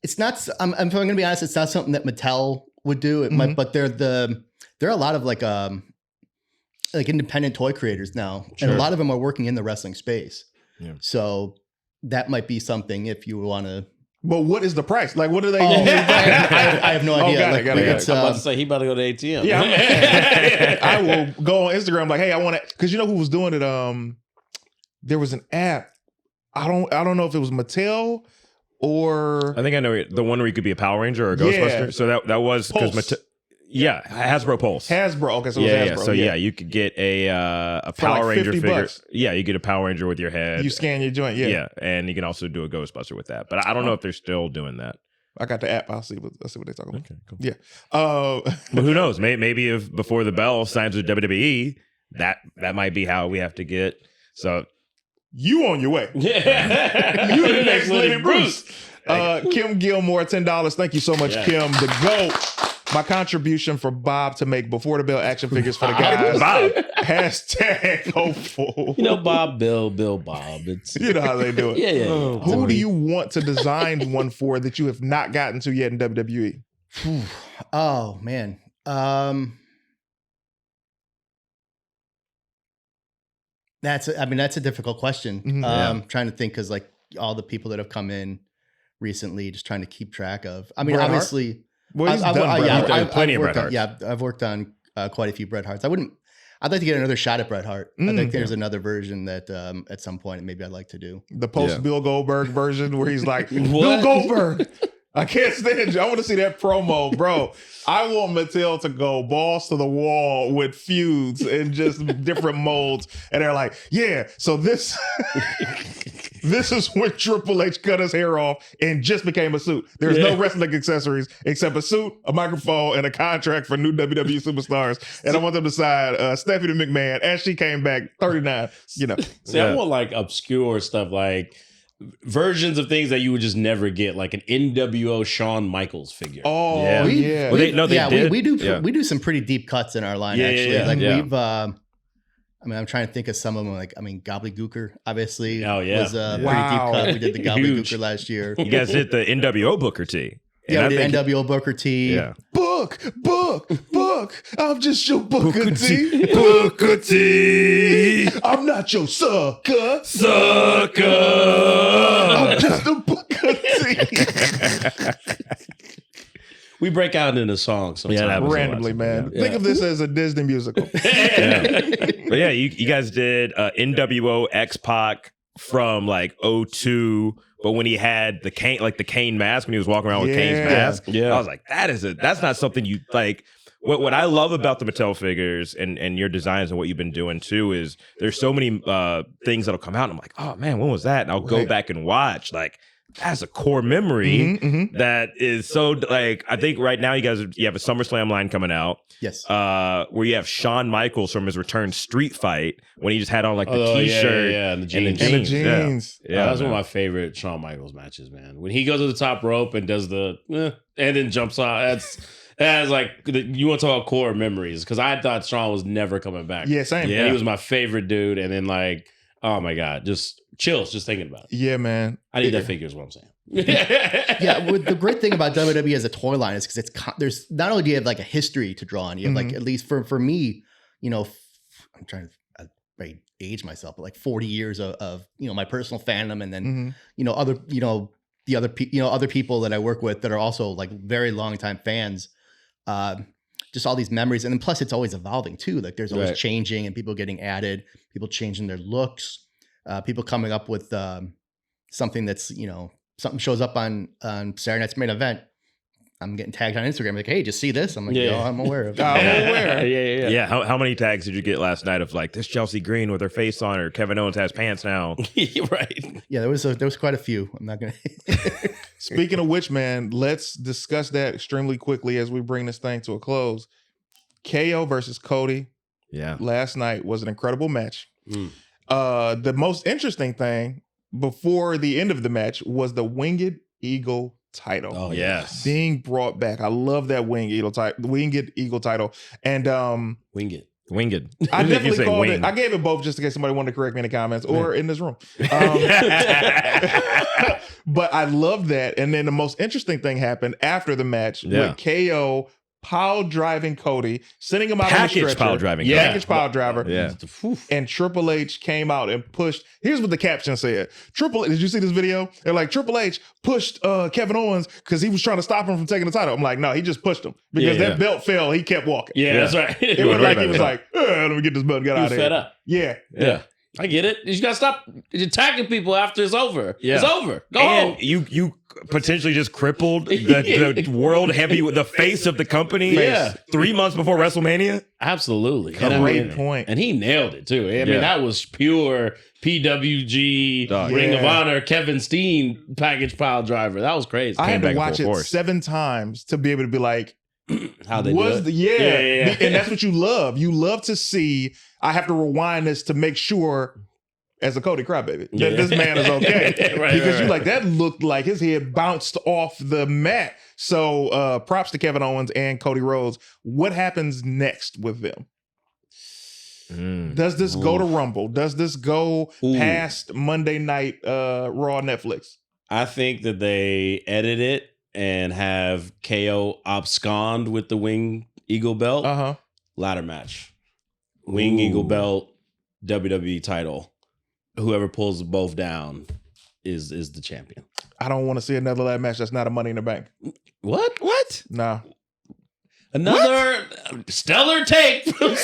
It's not. I'm going to be honest. It's not something that Mattel would do. It might, but there are a lot of like independent toy creators now, and a lot of them are working in the wrestling space. Yeah. So that might be something if you want to. But what is the price? Like, what are they? I have no idea. got it, Like, got it, got it. it's, I'm about to say he about to go to ATM. Yeah, I will go on Instagram like, hey, I want to, because you know who was doing it? There was an app. I don't know if it was Mattel or I think I know the one where you could be a Power Ranger or a Ghostbuster. So that was because Pulse. Hasbro Pulse. Hasbro. Okay, so it was Hasbro. So you could get a For Power like Ranger figure. $50. Yeah, you get a Power Ranger with your head. You scan your joint. Yeah. Yeah, and you can also do a Ghostbuster with that. But I don't know if they're still doing that. I got the app. I'll see what they're talking about. Okay, cool. Yeah. But who knows? Maybe if before the bell signs with WWE, that might be how we have to get. So you on your way. Yeah. You the next Lenny Bruce. Kim Gilmore, $10. Thank you so much, Yeah. Kim. The GOAT. My contribution for Bob to make before the bell action figures for the guys. Bob. Hashtag hopeful. You know, Bob, Bill, Bob. It's You know how they do it. yeah. Who do you want to design one for that you have not gotten to yet in WWE? Oh man. That's a difficult question. Mhm. Trying to think because like all the people that have come in recently, just trying to keep track of. I mean, Bret Hart? obviously, Well, he's done Bret Hart. I've plenty of worked Bret on, Harts. yeah, I've worked on quite a few Bret Harts. I'd like to get another shot at Bret Hart. I think there's another version that at some point maybe I'd like to do. The post Bill Goldberg version where he's like, Bill What? Goldberg. I can't stand you. I want to see that promo, bro. I want Mattel to go balls to the wall with feuds and just different molds. And they're like, yeah, so this this is when Triple H cut his hair off and just became a suit. There's no wrestling accessories except a suit, a microphone, and a contract for new WWE superstars. And I want them to sign Stephanie McMahon as she came back 39, you know. See, I want like obscure stuff, like versions of things that you would just never get, like an NWO Shawn Michaels figure. Oh, Yeah. yeah. Well, they did. We do Yeah. we do some pretty deep cuts in our line Yeah, actually. yeah, Like yeah. we've I mean, I'm trying to think of some of them. Like, I mean, Gobbledygooker obviously Oh, yeah. was a Wow. pretty deep cut. We did the Huge. Gobbledygooker last year. You guys did the NWO Booker T. And Yeah, I we did think- NWO Booker T. Yeah. Book. I'm just your Booker T. Booker T. I'm not your sucker. Sucker. I'm just a Booker T. We break out into songs sometimes. Yeah, that was Randomly, awesome. man. Yeah. Think of this as a Disney musical. Yeah. But yeah, you guys did NWO X-Pac from like 02, but when he had the cane mask, when he was walking around with Kane's Yeah. mask, Yeah. I was like, that's not something you like. What I love about the Mattel figures and your designs and what you've been doing too is there's so many things that'll come out and I'm like, oh man, when was that? And I'll go Right. back and watch. Like, that's a core memory that is so like, I think right now you have a SummerSlam line coming out. Yes. Where you have Shawn Michaels from his return street fight when he just had on like the Oh, t-shirt and the and jeans. And the jeans. Yeah. jeans. Yeah, That's one of man. my favorite Shawn Michaels matches, man. When he goes to the top rope and does the and then jumps on. That's like you want to talk about core memories because I thought Shawn was never coming back. Yeah, same. Yeah. And he was my favorite dude, and then like, oh my god, just chills just thinking about it. Yeah, man. I need that figure, is what I'm saying. Yeah, with the great thing about WWE as a toy line is because there's not only do you have like a history to draw on, you have like at least for me, you know, I'm trying to age myself, but like 40 years of you know my personal fandom, and then you know other other people that I work with that are also like very long time fans. Just all these memories, and then plus it's always evolving too. Like there's always Right. changing and people getting added, people changing their looks, people coming up with something that's something shows up on Saturday Night's Main Event. I'm getting tagged on Instagram like, hey, just see this. I'm like, Yeah. yo, I'm aware of it. I'm aware. Yeah. Yeah, how many tags did you get last night of like this Chelsea Green with her face on her? Kevin Owens has pants now. Right. Yeah, there was quite a few. I'm not gonna. Speaking of which, man, let's discuss that extremely quickly as we bring this thing to a close. KO versus Cody Yeah. last night was an incredible match. Mm. The most interesting thing before the end of the match was the Winged Eagle title. Oh, Yes. Being brought back. I love that Winged Eagle title. And Wing it. Winged. I You definitely say called wing. it. I gave it both just in case somebody wanted to correct me in the comments or in this room. But I love that. And then the most interesting thing happened after the match Yeah. with KO pile driving Cody, sending him out on the Package stretcher. pile driving. Yeah. Package pile driver. Yeah. And Triple H came out and pushed. Here's what the caption said. Did you see this video? They're like, Triple H pushed Kevin Owens because he was trying to stop him from taking the title. I'm like, no, he just pushed him because Yeah. that belt fell. He kept walking. Yeah, Yeah. that's right. It You was were like right he was about like, let me get this belt and get He out was of fed here. up. Yeah. Yeah. I get it. You gotta stop attacking people after it's over. Yeah. It's over. Go And home. you potentially just crippled the world the face of the company. Yeah. 3 months before WrestleMania. Absolutely. Great point. And he nailed it too. I mean, that was pure PWG, Dog. Ring of Yeah. Honor, Kevin Steen package pile driver. That was crazy. I had to back and watch it forth. 7 times to be able to be like, How they was do it. yeah. And that's what you love. You love to see. I have to rewind this to make sure, as a Cody crybaby, that this man is okay. Right, Because right. you like that looked like his head bounced off the mat. So props to Kevin Owens and Cody Rhodes. What happens next with them? Does this go to Rumble? Does this go past Monday Night Raw Netflix? I think that they edit it and have KO abscond with the Wing Eagle belt. Uh-huh. Ladder match. Wing Eagle belt, WWE title. Whoever pulls both down is the champion. I don't want to see another ladder match that's not a Money in the Bank. What? What? Nah. Another stellar take from CT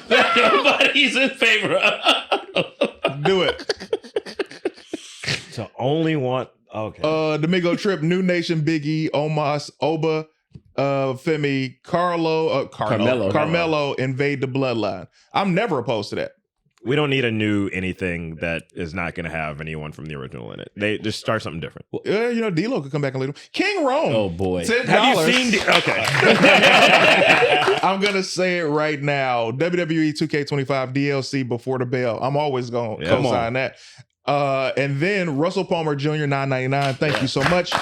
that nobody's in favor of. Do it. So only want okay. Domingo Trip, New Nation, Big E, Omos, Oba, Femi, Carmelo invade the bloodline. I'm never opposed to that. We don't need a new anything that is not going to have anyone from the original in it. They just start something different. D'Lo could come back and lead him. King Rome. Oh boy. $10. Have you seen? Okay. I'm gonna say it right now. WWE 2K25 DLC before the bell. I'm always gonna co-sign that. And then Russell Palmer Jr. $9.99. Thank you so much.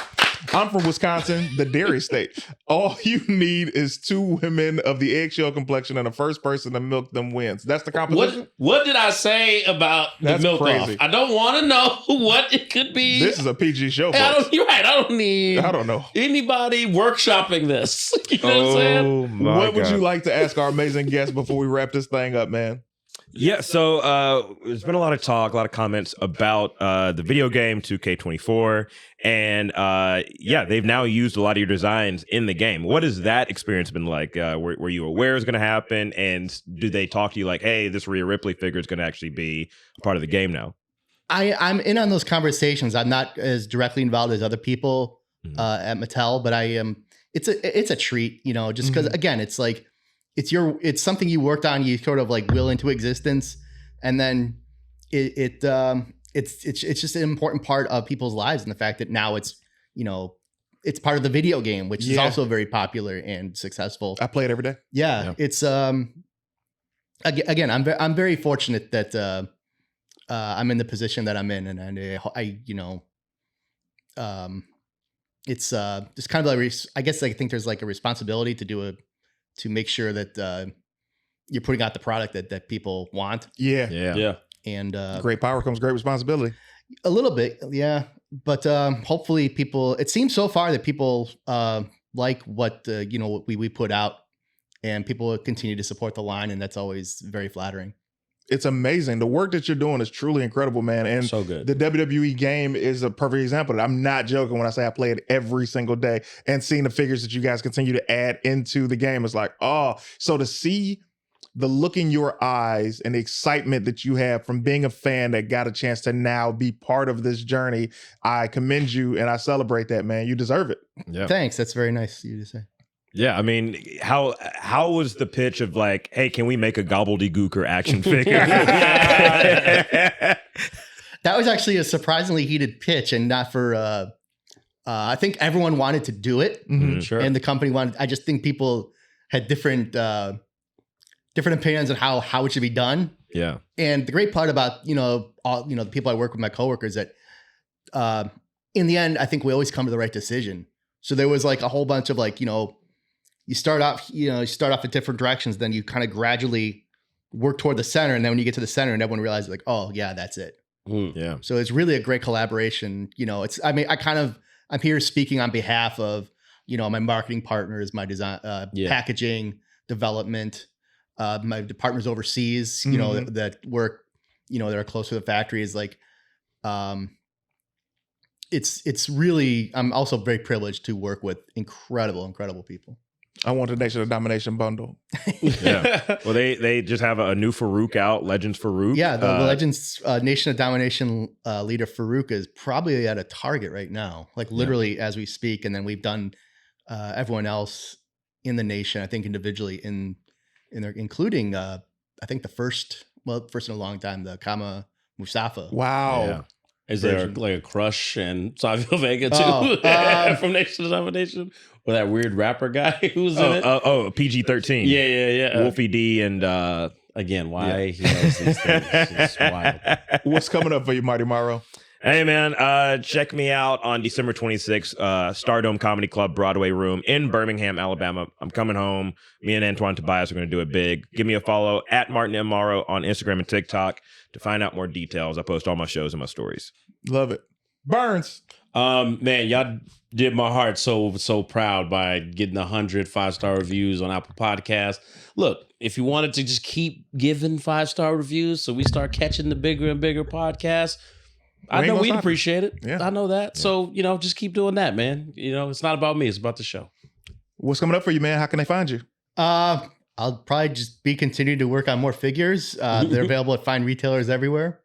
I'm from Wisconsin, the dairy state. All you need is 2 women of the eggshell complexion, and the first person to milk them wins. That's the competition. What did I say about That's the milk crazy. off? I don't want to know what it could be. This is a PG show, Hey, folks. you're right. I don't need I don't know. anybody workshopping this. You know what I'm saying? my What would God. you like to ask our amazing guest before we wrap this thing up, man? Yeah, so there's been a lot of talk, a lot of comments about the video game 2K24, and they've now used a lot of your designs in the game. What has that experience been like? Were you aware it was going to happen, and do they talk to you like, hey, this Rhea Ripley figure is going to actually be a part of the game now? I'm in on those conversations. I'm not as directly involved as other people at Mattel, but I am. It's a treat, just because again, it's like it's something you worked on, you sort of like will into existence, and then it's just an important part of people's lives, and the fact that now it's part of the video game, which is also very popular and successful. I play it every day. Yeah. It's again, I'm very fortunate that I'm in the position that I'm in, and it's just kind of like I guess I think there's like a responsibility to make sure that you're putting out the product that people want, Yeah. and Great power comes great responsibility. a little bit, yeah. But hopefully, people. It seems so far that people like what what we put out, and people will continue to support the line, and that's always very flattering. It's amazing. The work that you're doing is truly incredible, man. And So good. the WWE game is a perfect example. I'm not joking when I say I play it every single day, and seeing the figures that you guys continue to add into the game is like, so to see the look in your eyes and the excitement that you have from being a fan that got a chance to now be part of this journey, I commend you and I celebrate that, man. You deserve it. Yeah. Thanks. That's very nice of you to say. Yeah, I mean, how was the pitch of like, hey, can we make a gobbledygooker action figure? That was actually a surprisingly heated pitch, and not for. I think everyone wanted to do it, Sure. and the company wanted. I just think people had different opinions on how it should be done. Yeah. And the great part about the people I work with, my coworkers, that in the end, I think we always come to the right decision. So there was like a whole bunch of like you start off in different directions, then you kind of gradually work toward the center, and then when you get to the center, and everyone realizes like, oh yeah, that's it. Yeah. So it's really a great collaboration. I'm here speaking on behalf of my marketing partners, my design, packaging, development, my partners overseas, that work, that are close to the factory. Is like, it's really. I'm also very privileged to work with incredible people. I want the Nation of Domination bundle. Yeah. Well, they just have a new Farouk out, Legends Farouk. Yeah, the Legends Nation of Domination leader Farouk is probably at a Target right now, like literally as we speak. And then we've done everyone else in the nation, I think individually in there, including I think the first in a long time, the Kama Mustafa. Wow. Yeah. Is there version. like a crush and Savio Vega too Oh, from Nation of Domination? Or that weird rapper guy who's in it? PG-13. Yeah. Wolfie D and Again, why he knows these things is wild. What's coming up for you, Marty Morrow? Hey man, check me out on December 26th, Stardome Comedy Club Broadway Room in Birmingham, Alabama. I'm coming home. Me and Antoine Tobias are going to do it big. Give me a follow at Martin M. Morrow on Instagram and TikTok to find out more details. I post all my shows and my stories. Love it. Burns. Man, y'all did my heart so proud by getting 100 5-star reviews on Apple Podcasts. Look, if you wanted to just keep giving 5-star reviews so we start catching the bigger and bigger podcasts, I know we'd appreciate it. Yeah. I know that. Yeah. So, just keep doing that, man. It's not about me. It's about the show. What's coming up for you, man? How can they find you? I'll probably just be continuing to work on more figures. They're available at fine retailers everywhere.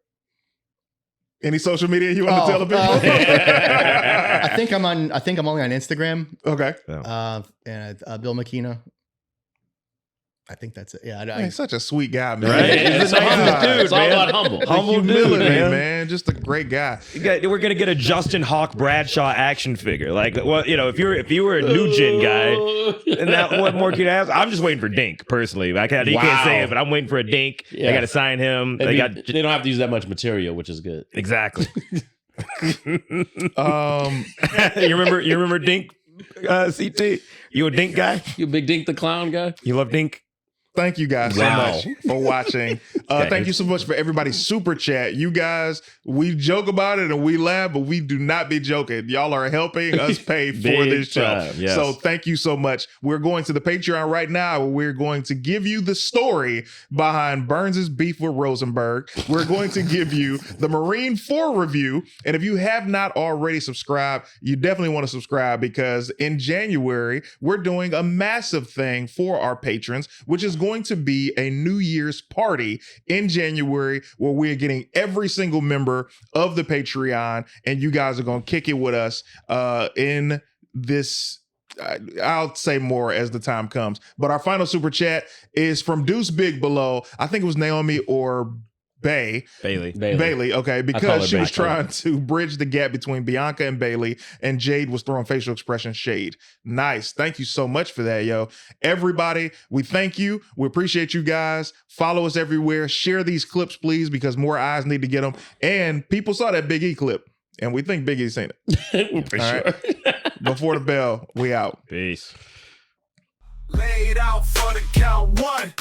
Any social media you want to tell the people? I think I'm only on Instagram. Okay. And Bill Miekina. I think that's it. Yeah, Man, he's such a sweet guy, man. Right? It's all about humble. Humble Humility, dude, man. Just a great guy. We're gonna get a Justin Hawk Bradshaw action figure. Like, well, if you were a new gen guy, and that what more could you ask? I'm just waiting for Dink personally. You can't say it, but I'm waiting for a Dink. Yeah. They got to sign him. They don't have to use that much material, which is good. Exactly. Um, you remember Dink? CT, you a Dink guy? You a big Dink the Clown guy? You love Dink? Thank you guys Wow. so much for watching. Thank you so much for everybody's super chat. You guys, we joke about it and we laugh, but we do not be joking. Y'all are helping us pay for Big this show. time, yes. So thank you so much. We're going to the Patreon right now where we're going to give you the story behind Burns' beef with Rosenberg. We're going to give you the Marine 4 review. And if you have not already subscribed, you definitely want to subscribe because in January, we're doing a massive thing for our patrons, which is going to be a New Year's party in January where we're getting every single member of the Patreon and you guys are going to kick it with us in this. I'll say more as the time comes, but our final super chat is from Deuce Big Below. I think it was Naomi or Bailey, okay, because she was trying to bridge the gap between Bianca and Bailey, and Jade was throwing facial expression shade. Nice. Thank you so much for that, yo. Everybody, we thank you. We appreciate you guys. Follow us everywhere. Share these clips, please, because more eyes need to get them. And people saw that Big E clip, and we think Big E's seen it. For All sure. right. Before the bell, we out. Peace. Laid out for the count. 1,